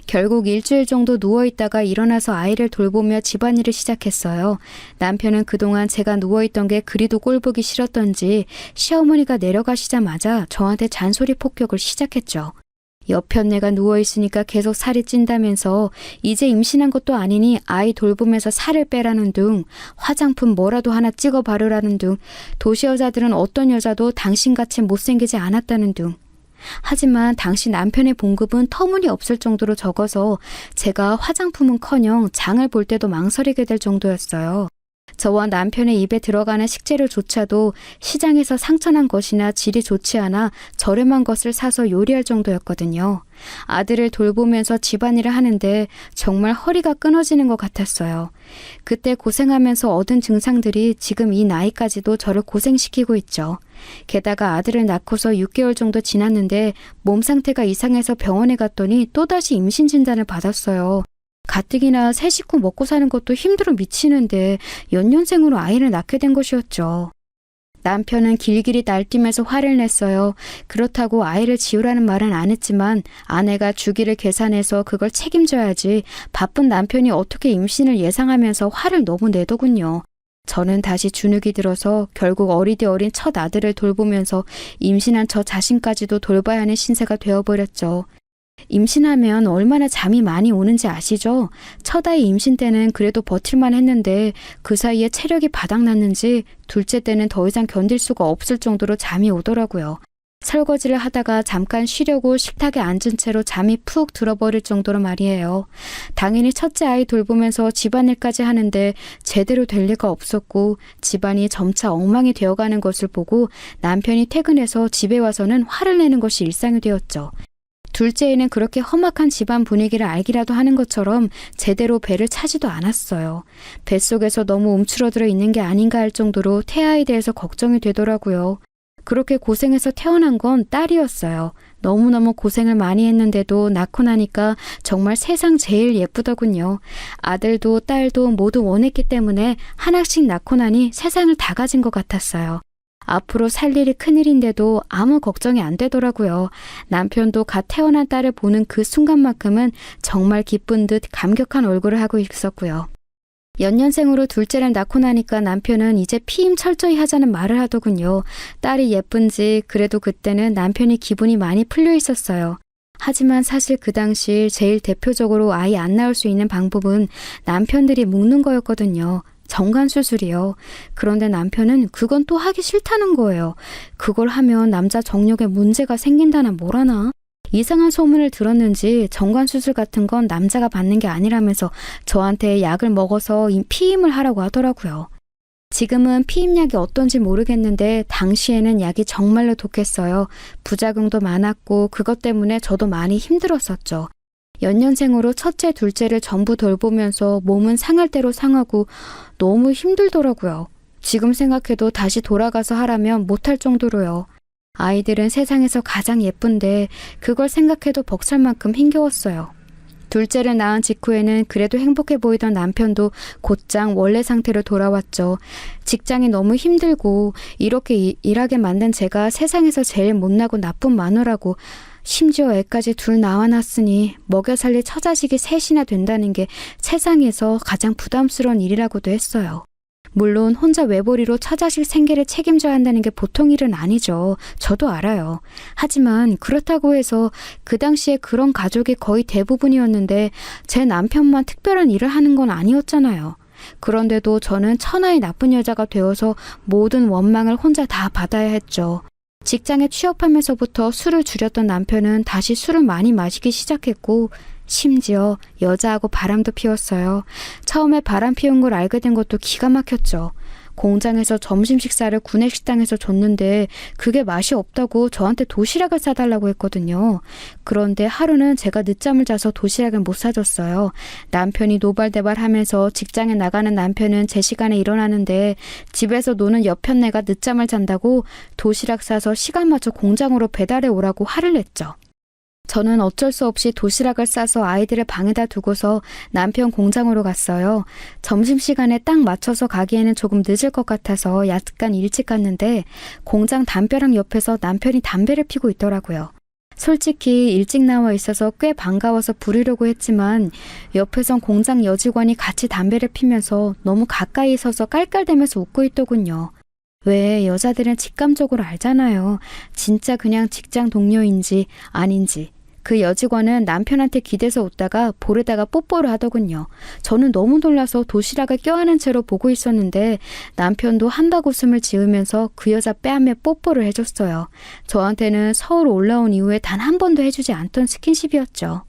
결국 일주일 정도 누워있다가 일어나서 아이를 돌보며 집안일을 시작했어요. 남편은 그동안 제가 누워있던 게 그리도 꼴보기 싫었던지 시어머니가 내려가시자마자 저한테 잔소리 폭격을 시작했죠. 옆편 내가 누워있으니까 계속 살이 찐다면서 이제 임신한 것도 아니니 아이 돌보면서 살을 빼라는 둥, 화장품 뭐라도 하나 찍어 바르라는 둥, 도시 여자들은 어떤 여자도 당신같이 못생기지 않았다는 둥. 하지만 당시 남편의 봉급은 터무니없을 정도로 적어서 제가 화장품은커녕 장을 볼 때도 망설이게 될 정도였어요. 저와 남편의 입에 들어가는 식재료조차도 시장에서 상천한 것이나 질이 좋지 않아 저렴한 것을 사서 요리할 정도였거든요. 아들을 돌보면서 집안일을 하는데 정말 허리가 끊어지는 것 같았어요. 그때 고생하면서 얻은 증상들이 지금 이 나이까지도 저를 고생시키고 있죠. 게다가 아들을 낳고서 6개월 정도 지났는데 몸 상태가 이상해서 병원에 갔더니 또다시 임신 진단을 받았어요. 가뜩이나 새 식구 먹고 사는 것도 힘들어 미치는데 연년생으로 아이를 낳게 된 것이었죠. 남편은 길길이 날뛰면서 화를 냈어요. 그렇다고 아이를 지우라는 말은 안 했지만 아내가 주기를 계산해서 그걸 책임져야지 바쁜 남편이 어떻게 임신을 예상하면서 화를 너무 내더군요. 저는 다시 주눅이 들어서 결국 어리디 어린 첫 아들을 돌보면서 임신한 저 자신까지도 돌봐야 하는 신세가 되어버렸죠. 임신하면 얼마나 잠이 많이 오는지 아시죠? 첫 아이 임신 때는 그래도 버틸만 했는데 그 사이에 체력이 바닥났는지 둘째 때는 더 이상 견딜 수가 없을 정도로 잠이 오더라고요. 설거지를 하다가 잠깐 쉬려고 식탁에 앉은 채로 잠이 푹 들어버릴 정도로 말이에요. 당연히 첫째 아이 돌보면서 집안일까지 하는데 제대로 될 리가 없었고 집안이 점차 엉망이 되어가는 것을 보고 남편이 퇴근해서 집에 와서는 화를 내는 것이 일상이 되었죠. 둘째에는 그렇게 험악한 집안 분위기를 알기라도 하는 것처럼 제대로 배를 차지도 않았어요. 뱃속에서 너무 움츠러들어 있는 게 아닌가 할 정도로 태아에 대해서 걱정이 되더라고요. 그렇게 고생해서 태어난 건 딸이었어요. 너무너무 고생을 많이 했는데도 낳고 나니까 정말 세상 제일 예쁘더군요. 아들도 딸도 모두 원했기 때문에 하나씩 낳고 나니 세상을 다 가진 것 같았어요. 앞으로 살 일이 큰일인데도 아무 걱정이 안 되더라고요. 남편도 갓 태어난 딸을 보는 그 순간만큼은 정말 기쁜 듯 감격한 얼굴을 하고 있었고요. 연년생으로 둘째를 낳고 나니까 남편은 이제 피임 철저히 하자는 말을 하더군요. 딸이 예쁜지 그래도 그때는 남편이 기분이 많이 풀려 있었어요. 하지만 사실 그 당시 제일 대표적으로 아이 안 낳을 수 있는 방법은 남편들이 묶는 거였거든요. 정관수술이요. 그런데 남편은 그건 또 하기 싫다는 거예요. 그걸 하면 남자 정력에 문제가 생긴다나 뭐라나. 이상한 소문을 들었는지 정관수술 같은 건 남자가 받는 게 아니라면서 저한테 약을 먹어서 피임을 하라고 하더라고요. 지금은 피임약이 어떤지 모르겠는데 당시에는 약이 정말로 독했어요. 부작용도 많았고 그것 때문에 저도 많이 힘들었었죠. 연년생으로 첫째, 둘째를 전부 돌보면서 몸은 상할 대로 상하고 너무 힘들더라고요. 지금 생각해도 다시 돌아가서 하라면 못할 정도로요. 아이들은 세상에서 가장 예쁜데 그걸 생각해도 벅찰 만큼 힘겨웠어요. 둘째를 낳은 직후에는 그래도 행복해 보이던 남편도 곧장 원래 상태로 돌아왔죠. 직장이 너무 힘들고 이렇게 일하게 만든 제가 세상에서 제일 못나고 나쁜 마누라고 심지어 애까지 둘 낳아놨으니 먹여 살릴 처자식이 셋이나 된다는 게 세상에서 가장 부담스러운 일이라고도 했어요. 물론 혼자 외벌이로 처자식 생계를 책임져야 한다는 게 보통 일은 아니죠. 저도 알아요. 하지만 그렇다고 해서 그 당시에 그런 가족이 거의 대부분이었는데 제 남편만 특별한 일을 하는 건 아니었잖아요. 그런데도 저는 천하의 나쁜 여자가 되어서 모든 원망을 혼자 다 받아야 했죠. 직장에 취업하면서부터 술을 줄였던 남편은 다시 술을 많이 마시기 시작했고 심지어 여자하고 바람도 피웠어요. 처음에 바람 피운 걸 알게 된 것도 기가 막혔죠. 공장에서 점심 식사를 구내식당에서 줬는데 그게 맛이 없다고 저한테 도시락을 싸달라고 했거든요. 그런데 하루는 제가 늦잠을 자서 도시락을 못 사줬어요. 남편이 노발대발하면서 직장에 나가는 남편은 제 시간에 일어나는데 집에서 노는 여편네가 늦잠을 잔다고 도시락 싸서 시간 맞춰 공장으로 배달해 오라고 화를 냈죠. 저는 어쩔 수 없이 도시락을 싸서 아이들을 방에다 두고서 남편 공장으로 갔어요. 점심시간에 딱 맞춰서 가기에는 조금 늦을 것 같아서 약간 일찍 갔는데 공장 담벼락 옆에서 남편이 담배를 피고 있더라고요. 솔직히 일찍 나와 있어서 꽤 반가워서 부르려고 했지만 옆에선 공장 여직원이 같이 담배를 피면서 너무 가까이 서서 깔깔대면서 웃고 있더군요. 왜 여자들은 직감적으로 알잖아요. 진짜 그냥 직장 동료인지 아닌지. 그 여직원은 남편한테 기대서 웃다가 볼에다가 뽀뽀를 하더군요. 저는 너무 놀라서 도시락을 껴안은 채로 보고 있었는데 남편도 한박 웃음을 지으면서 그 여자 뺨에 뽀뽀를 해줬어요. 저한테는 서울 올라온 이후에 단 한 번도 해주지 않던 스킨십이었죠.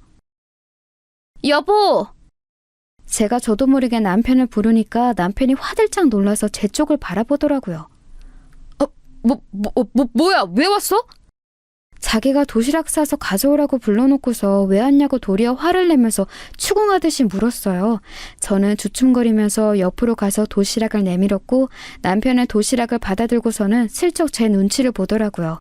여보! 제가 저도 모르게 남편을 부르니까 남편이 화들짝 놀라서 제 쪽을 바라보더라고요. 뭐야? 왜 왔어? 자기가 도시락 싸서 가져오라고 불러놓고서 왜 왔냐고 도리어 화를 내면서 추궁하듯이 물었어요. 저는 주춤거리면서 옆으로 가서 도시락을 내밀었고 남편은 도시락을 받아들고서는 슬쩍 제 눈치를 보더라고요.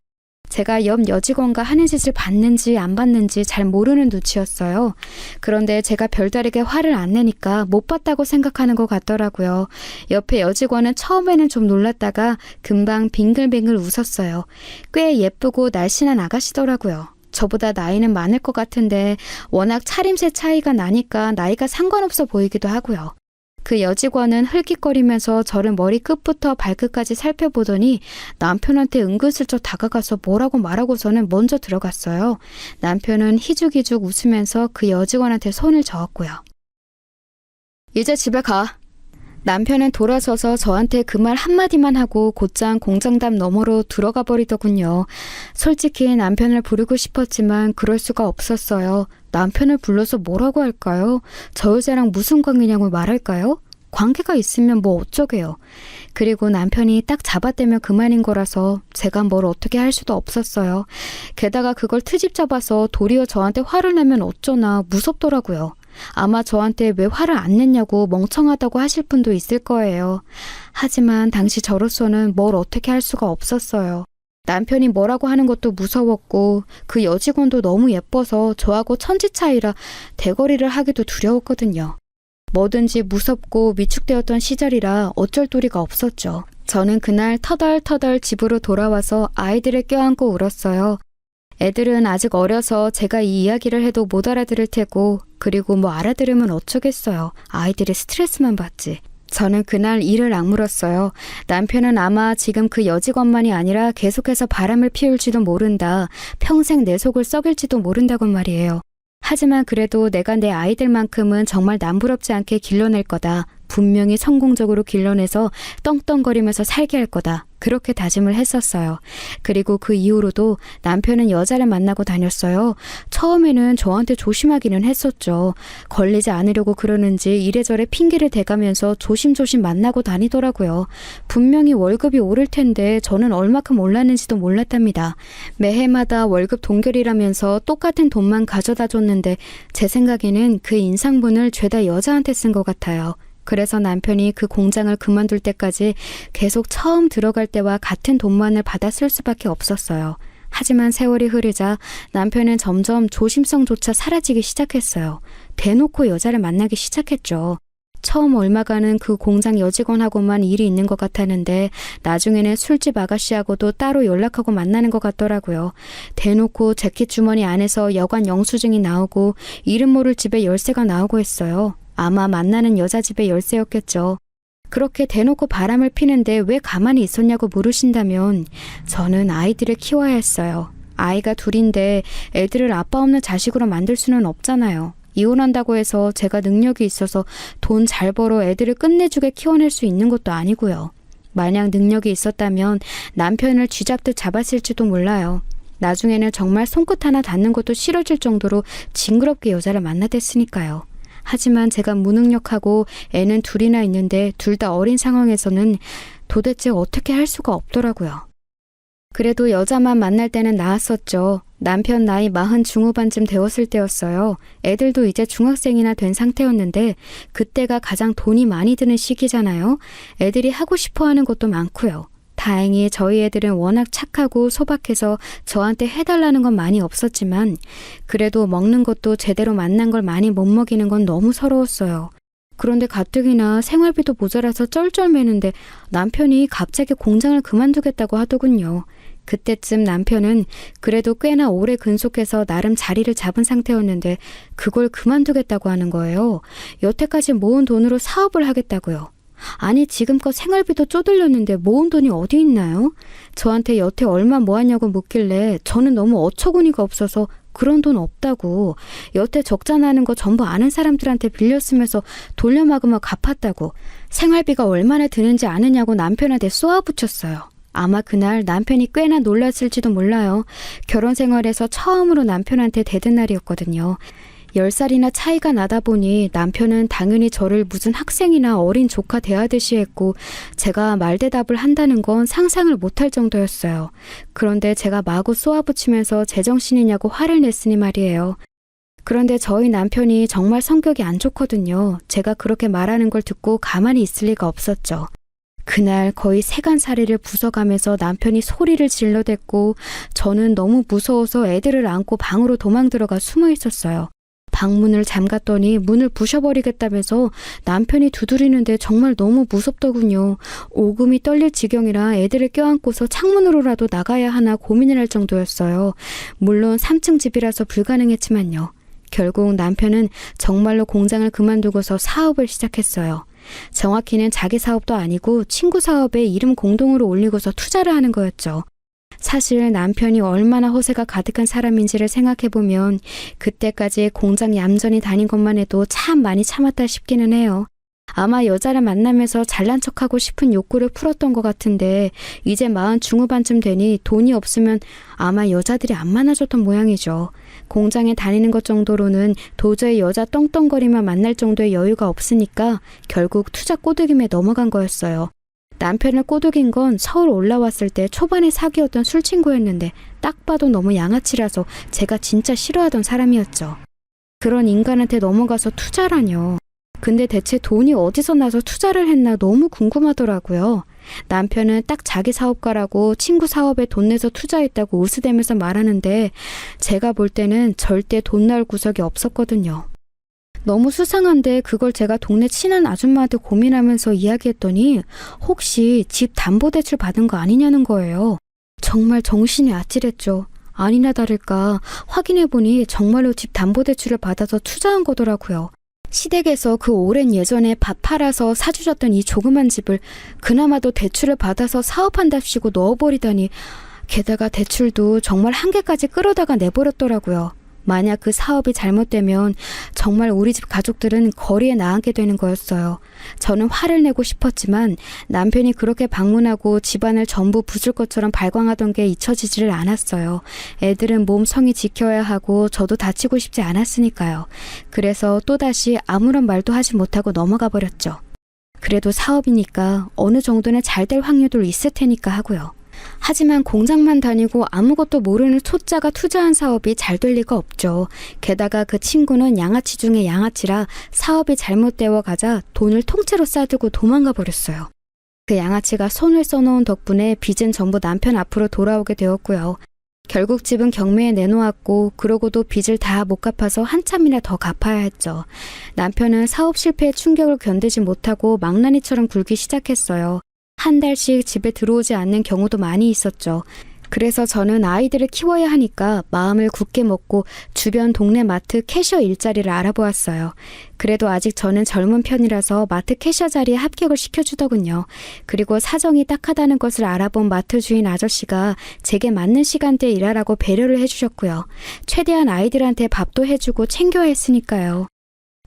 제가 옆 여직원과 하는 짓을 봤는지 안 봤는지 잘 모르는 눈치였어요. 그런데 제가 별다르게 화를 안 내니까 못 봤다고 생각하는 것 같더라고요. 옆에 여직원은 처음에는 좀 놀랐다가 금방 빙글빙글 웃었어요. 꽤 예쁘고 날씬한 아가씨더라고요. 저보다 나이는 많을 것 같은데 워낙 차림새 차이가 나니까 나이가 상관없어 보이기도 하고요. 그 여직원은 흘깃거리면서 저를 머리 끝부터 발끝까지 살펴보더니 남편한테 은근슬쩍 다가가서 뭐라고 말하고서는 먼저 들어갔어요. 남편은 희죽희죽 웃으면서 그 여직원한테 손을 저었고요. 이제 집에 가. 남편은 돌아서서 저한테 그 말 한마디만 하고 곧장 공장담 너머로 들어가 버리더군요. 솔직히 남편을 부르고 싶었지만 그럴 수가 없었어요. 남편을 불러서 뭐라고 할까요? 저 여자랑 무슨 관계냐고 말할까요? 관계가 있으면 뭐 어쩌게요. 그리고 남편이 딱 잡아떼면 그만인 거라서 제가 뭘 어떻게 할 수도 없었어요. 게다가 그걸 트집 잡아서 도리어 저한테 화를 내면 어쩌나 무섭더라고요. 아마 저한테 왜 화를 안 냈냐고 멍청하다고 하실 분도 있을 거예요. 하지만 당시 저로서는 뭘 어떻게 할 수가 없었어요. 남편이 뭐라고 하는 것도 무서웠고 그 여직원도 너무 예뻐서 저하고 천지 차이라 대거리를 하기도 두려웠거든요. 뭐든지 무섭고 위축되었던 시절이라 어쩔 도리가 없었죠. 저는 그날 터덜터덜 집으로 돌아와서 아이들을 껴안고 울었어요. 애들은 아직 어려서 제가 이 이야기를 해도 못 알아들을 테고 그리고 뭐 알아들으면 어쩌겠어요. 아이들이 스트레스만 받지. 저는 그날 이를 악물었어요. 남편은 아마 지금 그 여직원만이 아니라 계속해서 바람을 피울지도 모른다. 평생 내 속을 썩일지도 모른다고 말이에요. 하지만 그래도 내가 내 아이들만큼은 정말 남부럽지 않게 길러낼 거다. 분명히 성공적으로 길러내서 떵떵거리면서 살게 할 거다. 그렇게 다짐을 했었어요. 그리고 그 이후로도 남편은 여자를 만나고 다녔어요. 처음에는 저한테 조심하기는 했었죠. 걸리지 않으려고 그러는지 이래저래 핑계를 대가면서 조심조심 만나고 다니더라고요. 분명히 월급이 오를 텐데 저는 얼마큼 올랐는지도 몰랐답니다. 매해마다 월급 동결이라면서 똑같은 돈만 가져다 줬는데 제 생각에는 그 인상분을 죄다 여자한테 쓴 것 같아요. 그래서 남편이 그 공장을 그만둘 때까지 계속 처음 들어갈 때와 같은 돈만을 받아 쓸 수밖에 없었어요. 하지만 세월이 흐르자 남편은 점점 조심성조차 사라지기 시작했어요. 대놓고 여자를 만나기 시작했죠. 처음 얼마간은 그 공장 여직원하고만 일이 있는 것 같았는데 나중에는 술집 아가씨하고도 따로 연락하고 만나는 것 같더라고요. 대놓고 재킷 주머니 안에서 여관 영수증이 나오고 이름 모를 집에 열쇠가 나오고 했어요. 아마 만나는 여자 집의 열쇠였겠죠. 그렇게 대놓고 바람을 피는데 왜 가만히 있었냐고 물으신다면 저는 아이들을 키워야 했어요. 아이가 둘인데 애들을 아빠 없는 자식으로 만들 수는 없잖아요. 이혼한다고 해서 제가 능력이 있어서 돈 잘 벌어 애들을 끝내주게 키워낼 수 있는 것도 아니고요. 만약 능력이 있었다면 남편을 쥐잡듯 잡았을지도 몰라요. 나중에는 정말 손끝 하나 닿는 것도 싫어질 정도로 징그럽게 여자를 만나댔으니까요. 하지만 제가 무능력하고 애는 둘이나 있는데 둘 다 어린 상황에서는 도대체 어떻게 할 수가 없더라고요. 그래도 여자만 만날 때는 나았었죠. 남편 나이 40 중후반쯤 되었을 때였어요. 애들도 이제 중학생이나 된 상태였는데 그때가 가장 돈이 많이 드는 시기잖아요. 애들이 하고 싶어하는 것도 많고요. 다행히 저희 애들은 워낙 착하고 소박해서 저한테 해달라는 건 많이 없었지만 그래도 먹는 것도 제대로 맛난 걸 많이 못 먹이는 건 너무 서러웠어요. 그런데 가뜩이나 생활비도 모자라서 쩔쩔매는데 남편이 갑자기 공장을 그만두겠다고 하더군요. 그때쯤 남편은 그래도 꽤나 오래 근속해서 나름 자리를 잡은 상태였는데 그걸 그만두겠다고 하는 거예요. 여태까지 모은 돈으로 사업을 하겠다고요. 아니 지금껏 생활비도 쪼들렸는데 모은 돈이 어디 있나요? 저한테 여태 얼마 모았냐고 묻길래 저는 너무 어처구니가 없어서 그런 돈 없다고, 여태 적자 나는 거 전부 아는 사람들한테 빌렸으면서 돌려막으며 갚았다고, 생활비가 얼마나 드는지 아느냐고 남편한테 쏘아붙였어요. 아마 그날 남편이 꽤나 놀랐을지도 몰라요. 결혼 생활에서 처음으로 남편한테 대든 날이었거든요. 10살이나 차이가 나다 보니 남편은 당연히 저를 무슨 학생이나 어린 조카 대하듯이 했고 제가 말대답을 한다는 건 상상을 못할 정도였어요. 그런데 제가 마구 쏘아붙이면서 제정신이냐고 화를 냈으니 말이에요. 그런데 저희 남편이 정말 성격이 안 좋거든요. 제가 그렇게 말하는 걸 듣고 가만히 있을 리가 없었죠. 그날 거의 세간살이를 부숴가면서 남편이 소리를 질러댔고 저는 너무 무서워서 애들을 안고 방으로 도망 들어가 숨어 있었어요. 방문을 잠갔더니 문을 부셔버리겠다면서 남편이 두드리는데 정말 너무 무섭더군요. 오금이 떨릴 지경이라 애들을 껴안고서 창문으로라도 나가야 하나 고민을 할 정도였어요. 물론 3층 집이라서 불가능했지만요. 결국 남편은 정말로 공장을 그만두고서 사업을 시작했어요. 정확히는 자기 사업도 아니고 친구 사업에 이름 공동으로 올리고서 투자를 하는 거였죠. 사실 남편이 얼마나 허세가 가득한 사람인지를 생각해보면 그때까지 공장 얌전히 다닌 것만 해도 참 많이 참았다 싶기는 해요. 아마 여자를 만나면서 잘난 척하고 싶은 욕구를 풀었던 것 같은데 이제 40 중후반쯤 되니 돈이 없으면 아마 여자들이 안 많아졌던 모양이죠. 공장에 다니는 것 정도로는 도저히 여자 떵떵거리만 만날 정도의 여유가 없으니까 결국 투자 꼬드김에 넘어간 거였어요. 남편을 꼬드긴 건 서울 올라왔을 때 초반에 사귀었던 술친구였는데 딱 봐도 너무 양아치라서 제가 진짜 싫어하던 사람이었죠. 그런 인간한테 넘어가서 투자라뇨. 근데 대체 돈이 어디서 나서 투자를 했나 너무 궁금하더라고요. 남편은 딱 자기 사업가라고 친구 사업에 돈 내서 투자했다고 으스대면서 말하는데 제가 볼 때는 절대 돈 나올 구석이 없었거든요. 너무 수상한데 그걸 제가 동네 친한 아줌마한테 고민하면서 이야기했더니 혹시 집 담보대출 받은 거 아니냐는 거예요. 정말 정신이 아찔했죠. 아니나 다를까 확인해보니 정말로 집 담보대출을 받아서 투자한 거더라고요. 시댁에서 그 오랜 예전에 밥 팔아서 사주셨던 이 조그만 집을 그나마도 대출을 받아서 사업한답시고 넣어버리다니 게다가 대출도 정말 한계까지 끌어다가 내버렸더라고요. 만약 그 사업이 잘못되면 정말 우리 집 가족들은 거리에 나가게 되는 거였어요. 저는 화를 내고 싶었지만 남편이 그렇게 방문하고 집안을 전부 부술 것처럼 발광하던 게 잊혀지지를 않았어요. 애들은 몸 성이 지켜야 하고 저도 다치고 싶지 않았으니까요. 그래서 또다시 아무런 말도 하지 못하고 넘어가 버렸죠. 그래도 사업이니까 어느 정도는 잘 될 확률도 있을 테니까 하고요. 하지만 공장만 다니고 아무것도 모르는 초짜가 투자한 사업이 잘 될 리가 없죠. 게다가 그 친구는 양아치 중에 양아치라 사업이 잘못되어 가자 돈을 통째로 싸들고 도망가 버렸어요. 그 양아치가 손을 써놓은 덕분에 빚은 전부 남편 앞으로 돌아오게 되었고요. 결국 집은 경매에 내놓았고 그러고도 빚을 다 못 갚아서 한참이나 더 갚아야 했죠. 남편은 사업 실패의 충격을 견디지 못하고 망나니처럼 굴기 시작했어요. 한 달씩 집에 들어오지 않는 경우도 많이 있었죠. 그래서 저는 아이들을 키워야 하니까 마음을 굳게 먹고 주변 동네 마트 캐셔 일자리를 알아보았어요. 그래도 아직 저는 젊은 편이라서 마트 캐셔 자리에 합격을 시켜주더군요. 그리고 사정이 딱하다는 것을 알아본 마트 주인 아저씨가 제게 맞는 시간대에 일하라고 배려를 해주셨고요. 최대한 아이들한테 밥도 해주고 챙겨야 했으니까요.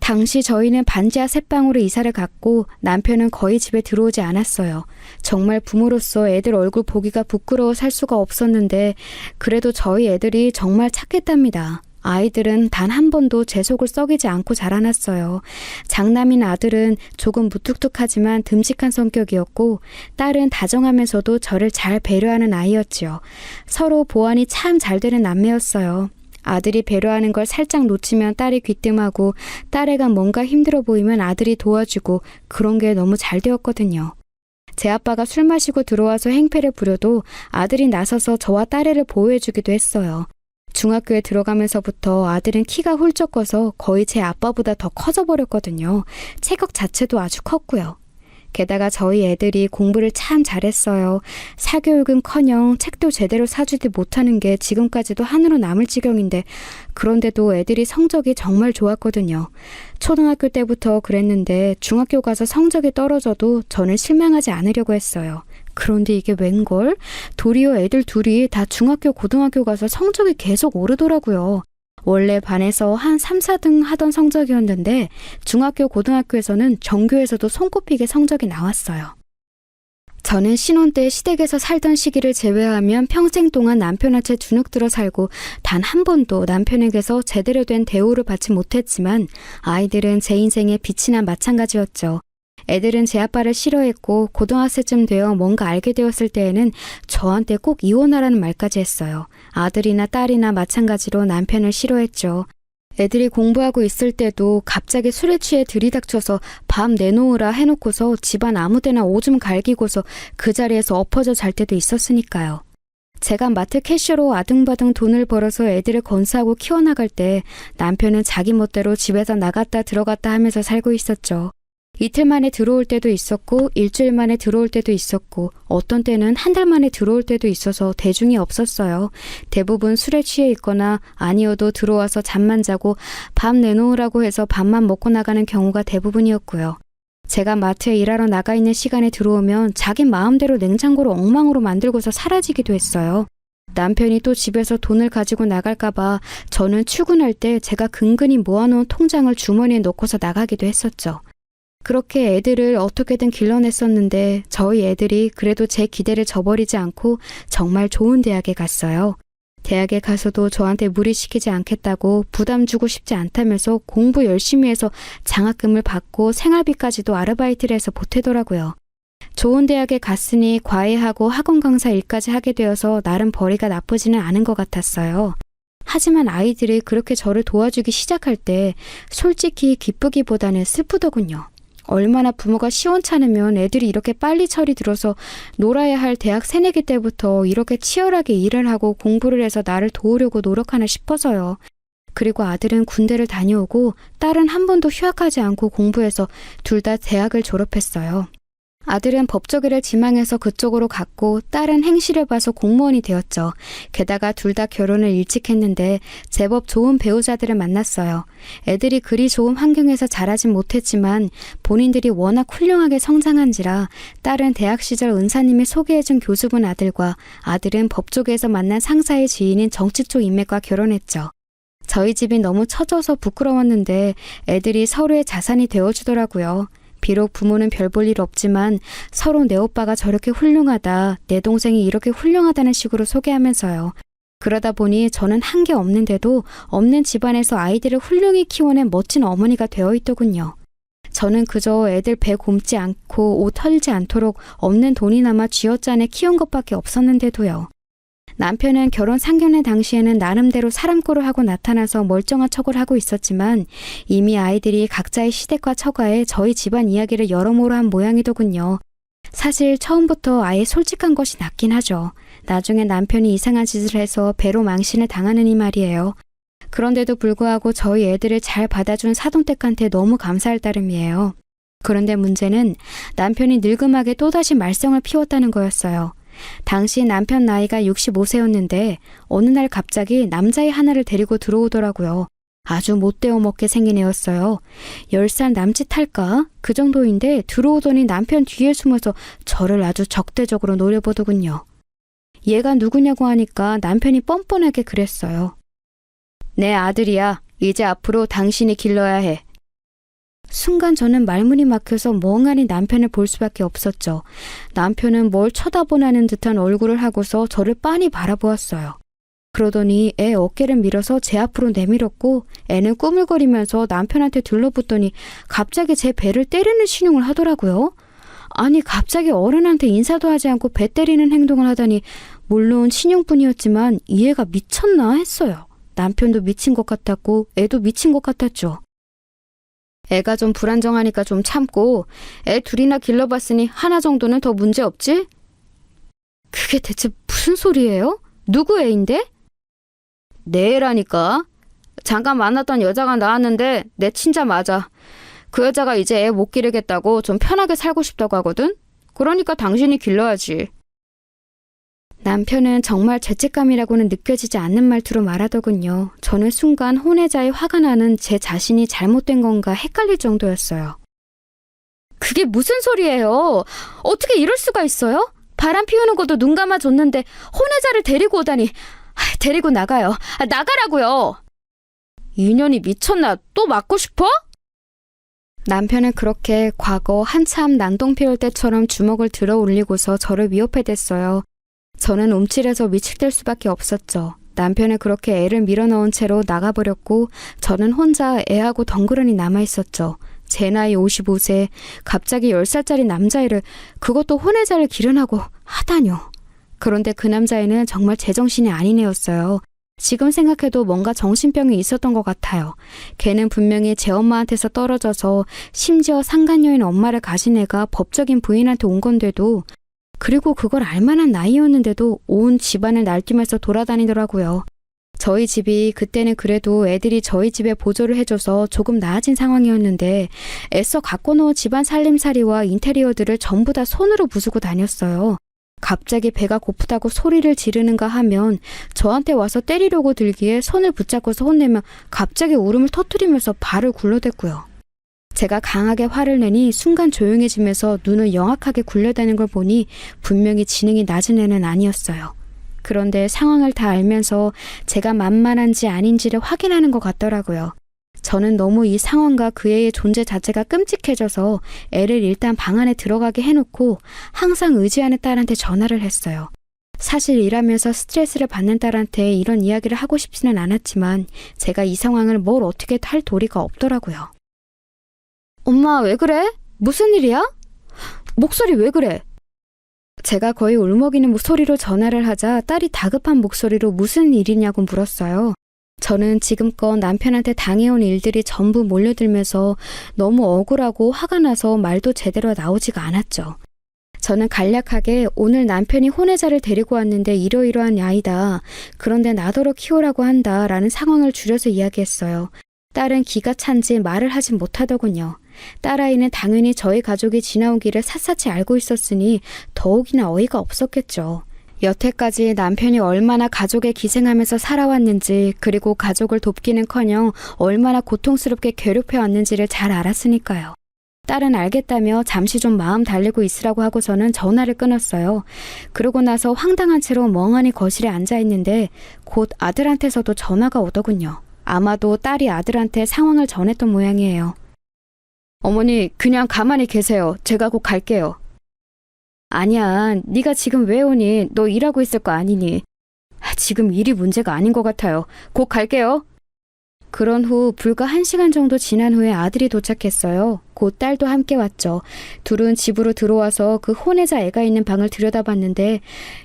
당시 저희는 반지하 새방으로 이사를 갔고 남편은 거의 집에 들어오지 않았어요. 정말 부모로서 애들 얼굴 보기가 부끄러워 살 수가 없었는데 그래도 저희 애들이 정말 착했답니다. 아이들은 단 한 번도 제 속을 썩이지 않고 자라났어요. 장남인 아들은 조금 무뚝뚝하지만 듬직한 성격이었고 딸은 다정하면서도 저를 잘 배려하는 아이였지요. 서로 보완이 참 잘 되는 남매였어요. 아들이 배려하는 걸 살짝 놓치면 딸이 귀뜸하고 딸애가 뭔가 힘들어 보이면 아들이 도와주고 그런 게 너무 잘 되었거든요. 제 아빠가 술 마시고 들어와서 행패를 부려도 아들이 나서서 저와 딸애를 보호해주기도 했어요. 중학교에 들어가면서부터 아들은 키가 훌쩍 커서 거의 제 아빠보다 더 커져버렸거든요. 체격 자체도 아주 컸고요. 게다가 저희 애들이 공부를 참 잘했어요. 사교육은커녕 책도 제대로 사주지 못하는 게 지금까지도 한으로 남을 지경인데 그런데도 애들이 성적이 정말 좋았거든요. 초등학교 때부터 그랬는데 중학교 가서 성적이 떨어져도 저는 실망하지 않으려고 했어요. 그런데 이게 웬걸? 도리어 애들 둘이 다 중학교, 고등학교 가서 성적이 계속 오르더라고요. 원래 반에서 한 3, 4등 하던 성적이었는데 중학교, 고등학교에서는 전교에서도 손꼽히게 성적이 나왔어요. 저는 신혼 때 시댁에서 살던 시기를 제외하면 평생 동안 남편한테 주눅들어 살고 단 한 번도 남편에게서 제대로 된 대우를 받지 못했지만 아이들은 제 인생의 빛이 난 마찬가지였죠. 애들은 제 아빠를 싫어했고 고등학생쯤 되어 뭔가 알게 되었을 때에는 저한테 꼭 이혼하라는 말까지 했어요. 아들이나 딸이나 마찬가지로 남편을 싫어했죠. 애들이 공부하고 있을 때도 갑자기 술에 취해 들이닥쳐서 밤 내놓으라 해놓고서 집안 아무데나 오줌 갈기고서 그 자리에서 엎어져 잘 때도 있었으니까요. 제가 마트 캐셔로 아등바등 돈을 벌어서 애들을 건사하고 키워나갈 때 남편은 자기 멋대로 집에서 나갔다 들어갔다 하면서 살고 있었죠. 이틀 만에 들어올 때도 있었고 일주일 만에 들어올 때도 있었고 어떤 때는 한 달 만에 들어올 때도 있어서 대중이 없었어요. 대부분 술에 취해 있거나 아니어도 들어와서 잠만 자고 밥 내놓으라고 해서 밥만 먹고 나가는 경우가 대부분이었고요. 제가 마트에 일하러 나가 있는 시간에 들어오면 자기 마음대로 냉장고를 엉망으로 만들고서 사라지기도 했어요. 남편이 또 집에서 돈을 가지고 나갈까봐 저는 출근할 때 제가 근근히 모아놓은 통장을 주머니에 넣고서 나가기도 했었죠. 그렇게 애들을 어떻게든 길러냈었는데 저희 애들이 그래도 제 기대를 저버리지 않고 정말 좋은 대학에 갔어요. 대학에 가서도 저한테 무리시키지 않겠다고 부담 주고 싶지 않다면서 공부 열심히 해서 장학금을 받고 생활비까지도 아르바이트를 해서 보태더라고요. 좋은 대학에 갔으니 과외하고 학원 강사 일까지 하게 되어서 나름 벌이가 나쁘지는 않은 것 같았어요. 하지만 아이들이 그렇게 저를 도와주기 시작할 때 솔직히 기쁘기보다는 슬프더군요. 얼마나 부모가 시원찮으면 애들이 이렇게 빨리 철이 들어서 놀아야 할 대학 새내기 때부터 이렇게 치열하게 일을 하고 공부를 해서 나를 도우려고 노력하나 싶어서요. 그리고 아들은 군대를 다녀오고 딸은 한 번도 휴학하지 않고 공부해서 둘 다 대학을 졸업했어요. 아들은 법조계를 지망해서 그쪽으로 갔고 딸은 행시를 봐서 공무원이 되었죠. 게다가 둘 다 결혼을 일찍 했는데 제법 좋은 배우자들을 만났어요. 애들이 그리 좋은 환경에서 자라진 못했지만 본인들이 워낙 훌륭하게 성장한지라 딸은 대학 시절 은사님이 소개해준 교수분 아들과 아들은 법조계에서 만난 상사의 지인인 정치 쪽 인맥과 결혼했죠. 저희 집이 너무 처져서 부끄러웠는데 애들이 서로의 자산이 되어주더라고요. 비록 부모는 별 볼 일 없지만 서로 내 오빠가 저렇게 훌륭하다, 내 동생이 이렇게 훌륭하다는 식으로 소개하면서요. 그러다 보니 저는 한 게 없는데도 없는 집안에서 아이들을 훌륭히 키워낸 멋진 어머니가 되어 있더군요. 저는 그저 애들 배 굼지 않고 옷 헐지 않도록 없는 돈이나마 쥐어짜내 키운 것밖에 없었는데도요. 남편은 결혼 상견례 당시에는 나름대로 사람꼴을 하고 나타나서 멀쩡한 척을 하고 있었지만 이미 아이들이 각자의 시댁과 처가에 저희 집안 이야기를 여러모로 한 모양이더군요. 사실 처음부터 아예 솔직한 것이 낫긴 하죠. 나중에 남편이 이상한 짓을 해서 배로 망신을 당하느니 말이에요. 그런데도 불구하고 저희 애들을 잘 받아준 사돈댁한테 너무 감사할 따름이에요. 그런데 문제는 남편이 늙음하게 또다시 말썽을 피웠다는 거였어요. 당시 남편 나이가 65세였는데 어느 날 갑자기 남자애 하나를 데리고 들어오더라고요. 아주 못되어 먹게 생긴 애였어요. 10살 남짓할까? 그 정도인데 들어오더니 남편 뒤에 숨어서 저를 아주 적대적으로 노려보더군요. 얘가 누구냐고 하니까 남편이 뻔뻔하게 그랬어요. 내 아들이야. 이제 앞으로 당신이 길러야 해. 순간 저는 말문이 막혀서 멍하니 남편을 볼 수밖에 없었죠. 남편은 뭘 쳐다보라는 듯한 얼굴을 하고서 저를 빤히 바라보았어요. 그러더니 애 어깨를 밀어서 제 앞으로 내밀었고 애는 꾸물거리면서 남편한테 들러붙더니 갑자기 제 배를 때리는 신용을 하더라고요. 아니 갑자기 어른한테 인사도 하지 않고 배 때리는 행동을 하다니 물론 신용뿐이었지만 이 애가 미쳤나 했어요. 남편도 미친 것 같았고 애도 미친 것 같았죠. 애가 좀 불안정하니까 좀 참고 애 둘이나 길러봤으니 하나 정도는 더 문제 없지? 그게 대체 무슨 소리예요? 누구 애인데? 내 애라니까. 잠깐 만났던 여자가 나왔는데 내 친자 맞아. 그 여자가 이제 애 못 기르겠다고 좀 편하게 살고 싶다고 하거든? 그러니까 당신이 길러야지. 남편은 정말 죄책감이라고는 느껴지지 않는 말투로 말하더군요. 저는 순간 혼외자의 화가 나는 제 자신이 잘못된 건가 헷갈릴 정도였어요. 그게 무슨 소리예요? 어떻게 이럴 수가 있어요? 바람 피우는 것도 눈 감아줬는데 혼외자를 데리고 오다니. 데리고 나가요. 나가라고요. 인연이 미쳤나? 또 맞고 싶어? 남편은 그렇게 과거 한참 난동 피울 때처럼 주먹을 들어 올리고서 저를 위협해댔어요. 저는 움찔해서 위축될 수밖에 없었죠. 남편은 그렇게 애를 밀어넣은 채로 나가버렸고 저는 혼자 애하고 덩그러니 남아있었죠. 제 나이 55세 갑자기 10살짜리 남자애를 그것도 혼외자를 기른하고 하다뇨. 그런데 그 남자애는 정말 제정신이 아닌 애였어요. 지금 생각해도 뭔가 정신병이 있었던 것 같아요. 걔는 분명히 제 엄마한테서 떨어져서 심지어 상간녀인 엄마를 가진 애가 법적인 부인한테 온 건데도 그리고 그걸 알만한 나이였는데도 온 집안을 날뛰면서 돌아다니더라고요. 저희 집이 그때는 그래도 애들이 저희 집에 보조를 해줘서 조금 나아진 상황이었는데 애써 갖고 놓은 집안 살림살이와 인테리어들을 전부 다 손으로 부수고 다녔어요. 갑자기 배가 고프다고 소리를 지르는가 하면 저한테 와서 때리려고 들기에 손을 붙잡고서 혼내면 갑자기 울음을 터뜨리면서 발을 굴러댔고요. 제가 강하게 화를 내니 순간 조용해지면서 눈을 영악하게 굴려대는 걸 보니 분명히 지능이 낮은 애는 아니었어요. 그런데 상황을 다 알면서 제가 만만한지 아닌지를 확인하는 것 같더라고요. 저는 너무 이 상황과 그 애의 존재 자체가 끔찍해져서 애를 일단 방 안에 들어가게 해놓고 항상 의지하는 딸한테 전화를 했어요. 사실 일하면서 스트레스를 받는 딸한테 이런 이야기를 하고 싶지는 않았지만 제가 이 상황을 뭘 어떻게 할 도리가 없더라고요. 엄마, 왜 그래? 무슨 일이야? 목소리 왜 그래? 제가 거의 울먹이는 목소리로 전화를 하자 딸이 다급한 목소리로 무슨 일이냐고 물었어요. 저는 지금껏 남편한테 당해온 일들이 전부 몰려들면서 너무 억울하고 화가 나서 말도 제대로 나오지가 않았죠. 저는 간략하게 오늘 남편이 혼외자를 데리고 왔는데 이러이러한 아이다. 그런데 나더러 키우라고 한다. 라는 상황을 줄여서 이야기했어요. 딸은 기가 찬지 말을 하지 못하더군요. 딸아이는 당연히 저희 가족이 지나온 길을 샅샅이 알고 있었으니 더욱이나 어이가 없었겠죠. 여태까지 남편이 얼마나 가족에 기생하면서 살아왔는지 그리고 가족을 돕기는커녕 얼마나 고통스럽게 괴롭혀왔는지를 잘 알았으니까요. 딸은 알겠다며 잠시 좀 마음 달래고 있으라고 하고서는 전화를 끊었어요. 그러고 나서 황당한 채로 멍하니 거실에 앉아있는데 곧 아들한테서도 전화가 오더군요. 아마도 딸이 아들한테 상황을 전했던 모양이에요. 어머니, 그냥 가만히 계세요. 제가 곧 갈게요. 아니야, 네가 지금 왜 오니? 너 일하고 있을 거 아니니? 지금 일이 문제가 아닌 것 같아요. 곧 갈게요. 그런 후 불과 1시간 정도 지난 후에 아들이 도착했어요. 곧 딸도 함께 왔죠. 둘은 집으로 들어와서 그 혼외자 애가 있는 방을 들여다봤는데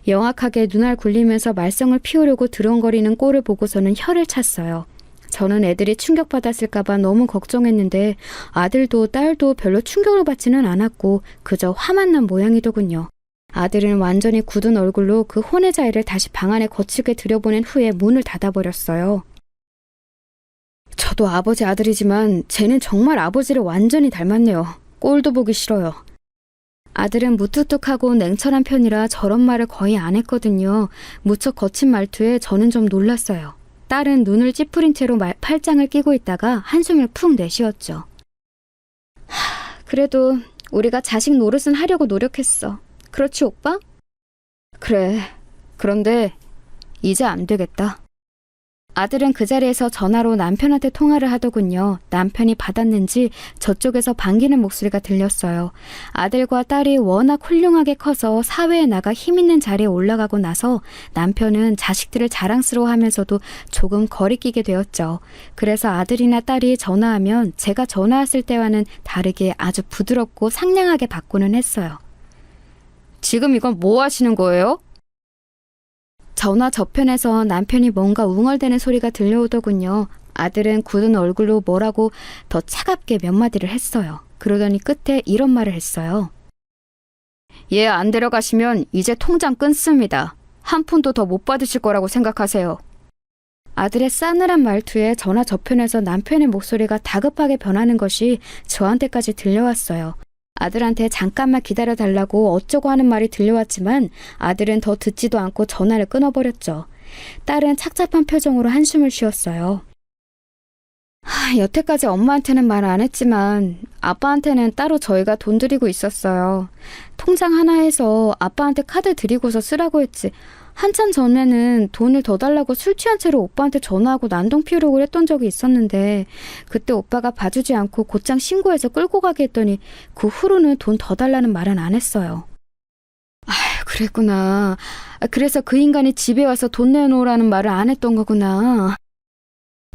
영악하게 눈알 굴리면서 말썽을 피우려고 드렁거리는 꼴을 보고서는 혀를 찼어요. 저는 애들이 충격받았을까봐 너무 걱정했는데 아들도 딸도 별로 충격을 받지는 않았고 그저 화만 난 모양이더군요. 아들은 완전히 굳은 얼굴로 그 혼외자 애를 다시 방 안에 거칠게 들여보낸 후에 문을 닫아버렸어요. 저도 아버지 아들이지만 쟤는 정말 아버지를 완전히 닮았네요. 꼴도 보기 싫어요. 아들은 무뚝뚝하고 냉철한 편이라 저런 말을 거의 안 했거든요. 무척 거친 말투에 저는 좀 놀랐어요. 딸은 눈을 찌푸린 채로 팔짱을 끼고 있다가 한숨을 푹 내쉬었죠. 그래도 우리가 자식 노릇은 하려고 노력했어. 그렇지, 오빠? 그래. 그런데 이제 안 되겠다. 아들은 그 자리에서 전화로 남편한테 통화를 하더군요. 남편이 받았는지 저쪽에서 반기는 목소리가 들렸어요. 아들과 딸이 워낙 훌륭하게 커서 사회에 나가 힘있는 자리에 올라가고 나서 남편은 자식들을 자랑스러워하면서도 조금 거리끼게 되었죠. 그래서 아들이나 딸이 전화하면 제가 전화 왔을 때와는 다르게 아주 부드럽고 상냥하게 받고는 했어요. 지금 이건 뭐 하시는 거예요? 전화 저편에서 남편이 뭔가 웅얼대는 소리가 들려오더군요. 아들은 굳은 얼굴로 뭐라고 더 차갑게 몇 마디를 했어요. 그러더니 끝에 이런 말을 했어요. 얘 안 데려가시면 이제 통장 끊습니다. 한 푼도 더 못 받으실 거라고 생각하세요. 아들의 싸늘한 말투에 전화 저편에서 남편의 목소리가 다급하게 변하는 것이 저한테까지 들려왔어요. 아들한테 잠깐만 기다려달라고 어쩌고 하는 말이 들려왔지만 아들은 더 듣지도 않고 전화를 끊어버렸죠. 딸은 착잡한 표정으로 한숨을 쉬었어요. 여태까지 엄마한테는 말 안 했지만 아빠한테는 따로 저희가 돈 드리고 있었어요. 통장 하나에서 아빠한테 카드 드리고서 쓰라고 했지. 한참 전에는 돈을 더 달라고 술 취한 채로 오빠한테 전화하고 난동 피우려고 했던 적이 있었는데 그때 오빠가 봐주지 않고 곧장 신고해서 끌고 가게 했더니 그 후로는 돈 더 달라는 말은 안 했어요. 그랬구나. 그래서 그 인간이 집에 와서 돈 내놓으라는 말을 안 했던 거구나.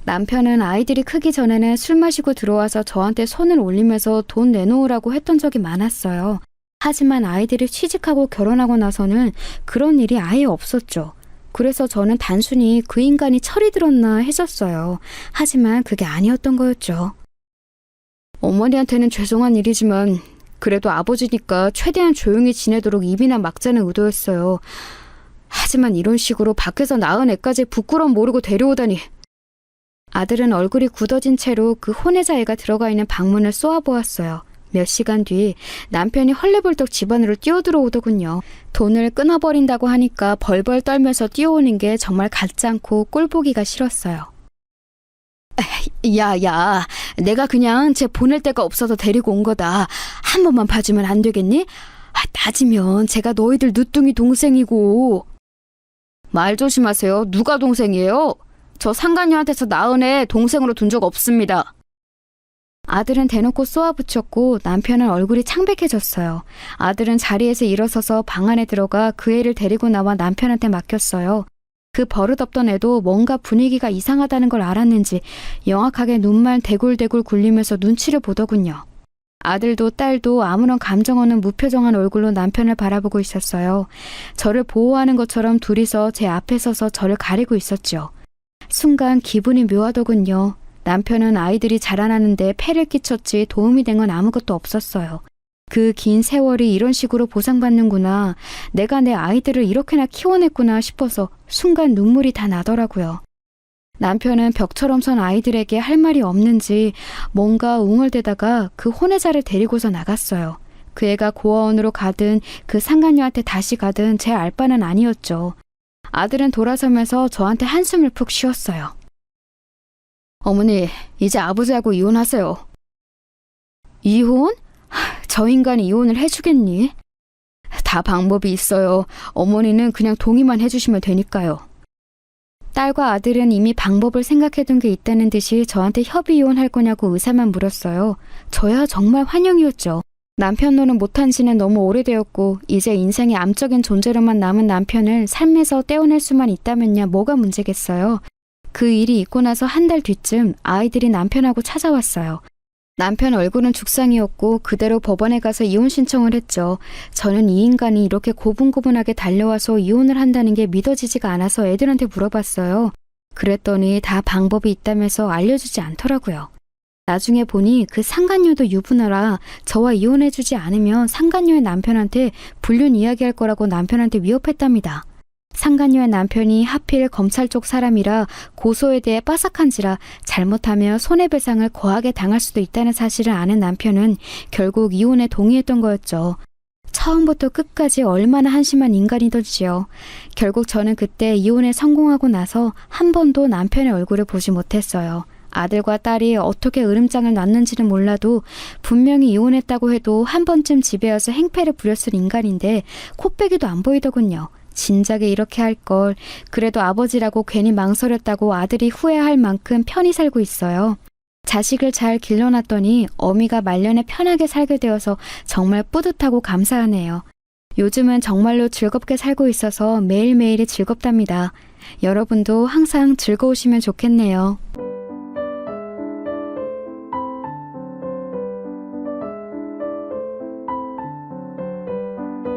남편은 아이들이 크기 전에는 술 마시고 들어와서 저한테 손을 올리면서 돈 내놓으라고 했던 적이 많았어요. 하지만 아이들이 취직하고 결혼하고 나서는 그런 일이 아예 없었죠. 그래서 저는 단순히 그 인간이 철이 들었나 했었어요. 하지만 그게 아니었던 거였죠. 어머니한테는 죄송한 일이지만 그래도 아버지니까 최대한 조용히 지내도록 입이나 막자는 의도였어요. 하지만 이런 식으로 밖에서 낳은 애까지 부끄러움 모르고 데려오다니. 아들은 얼굴이 굳어진 채로 그 혼외자 애가 들어가 있는 방문을 쏘아보았어요. 몇 시간 뒤 남편이 헐레벌떡 집 안으로 뛰어들어오더군요. 돈을 끊어버린다고 하니까 벌벌 떨면서 뛰어오는 게 정말 같지 않고 꼴보기가 싫었어요. 야, 내가 그냥 쟤 보낼 데가 없어서 데리고 온 거다. 한 번만 봐주면 안 되겠니? 따지면 제가 너희들 누뚱이 동생이고. 말 조심하세요. 누가 동생이에요? 저 상간녀한테서 낳은 애 동생으로 둔 적 없습니다. 아들은 대놓고 쏘아붙였고 남편은 얼굴이 창백해졌어요. 아들은 자리에서 일어서서 방 안에 들어가 그 애를 데리고 나와 남편한테 맡겼어요. 그 버릇없던 애도 뭔가 분위기가 이상하다는 걸 알았는지 영악하게 눈만 대굴대굴 굴리면서 눈치를 보더군요. 아들도 딸도 아무런 감정 없는 무표정한 얼굴로 남편을 바라보고 있었어요. 저를 보호하는 것처럼 둘이서 제 앞에 서서 저를 가리고 있었죠. 순간 기분이 묘하더군요. 남편은 아이들이 자라나는데 폐를 끼쳤지 도움이 된 건 아무것도 없었어요. 그 긴 세월이 이런 식으로 보상받는구나. 내가 내 아이들을 이렇게나 키워냈구나 싶어서 순간 눈물이 다 나더라고요. 남편은 벽처럼 선 아이들에게 할 말이 없는지 뭔가 웅얼대다가 그 혼외자를 데리고서 나갔어요. 그 애가 고아원으로 가든 그 상간녀한테 다시 가든 제 알 바는 아니었죠. 아들은 돌아서면서 저한테 한숨을 푹 쉬었어요. 어머니, 이제 아버지하고 이혼하세요. 이혼? 저 인간이 이혼을 해주겠니? 다 방법이 있어요. 어머니는 그냥 동의만 해주시면 되니까요. 딸과 아들은 이미 방법을 생각해둔 게 있다는 듯이 저한테 협의 이혼할 거냐고 의사만 물었어요. 저야 정말 환영이었죠. 남편 노릇 못한 지는 너무 오래되었고 이제 인생의 암적인 존재로만 남은 남편을 삶에서 떼어낼 수만 있다면야 뭐가 문제겠어요. 그 일이 있고 나서 한 달 뒤쯤 아이들이 남편하고 찾아왔어요. 남편 얼굴은 죽상이었고 그대로 법원에 가서 이혼 신청을 했죠. 저는 이 인간이 이렇게 고분고분하게 달려와서 이혼을 한다는 게 믿어지지가 않아서 애들한테 물어봤어요. 그랬더니 다 방법이 있다면서 알려주지 않더라고요. 나중에 보니 그 상간녀도 유부녀라 저와 이혼해주지 않으면 상간녀의 남편한테 불륜 이야기할 거라고 남편한테 위협했답니다. 상간녀의 남편이 하필 검찰 쪽 사람이라 고소에 대해 빠삭한지라 잘못하면 손해배상을 거하게 당할 수도 있다는 사실을 아는 남편은 결국 이혼에 동의했던 거였죠. 처음부터 끝까지 얼마나 한심한 인간이던지요. 결국 저는 그때 이혼에 성공하고 나서 한 번도 남편의 얼굴을 보지 못했어요. 아들과 딸이 어떻게 으름장을 놨는지는 몰라도 분명히 이혼했다고 해도 한 번쯤 집에 와서 행패를 부렸을 인간인데 코빼기도 안 보이더군요. 진작에 이렇게 할 걸. 그래도 아버지라고 괜히 망설였다고 아들이 후회할 만큼 편히 살고 있어요. 자식을 잘 길러놨더니 어미가 말년에 편하게 살게 되어서 정말 뿌듯하고 감사하네요. 요즘은 정말로 즐겁게 살고 있어서 매일매일이 즐겁답니다. 여러분도 항상 즐거우시면 좋겠네요.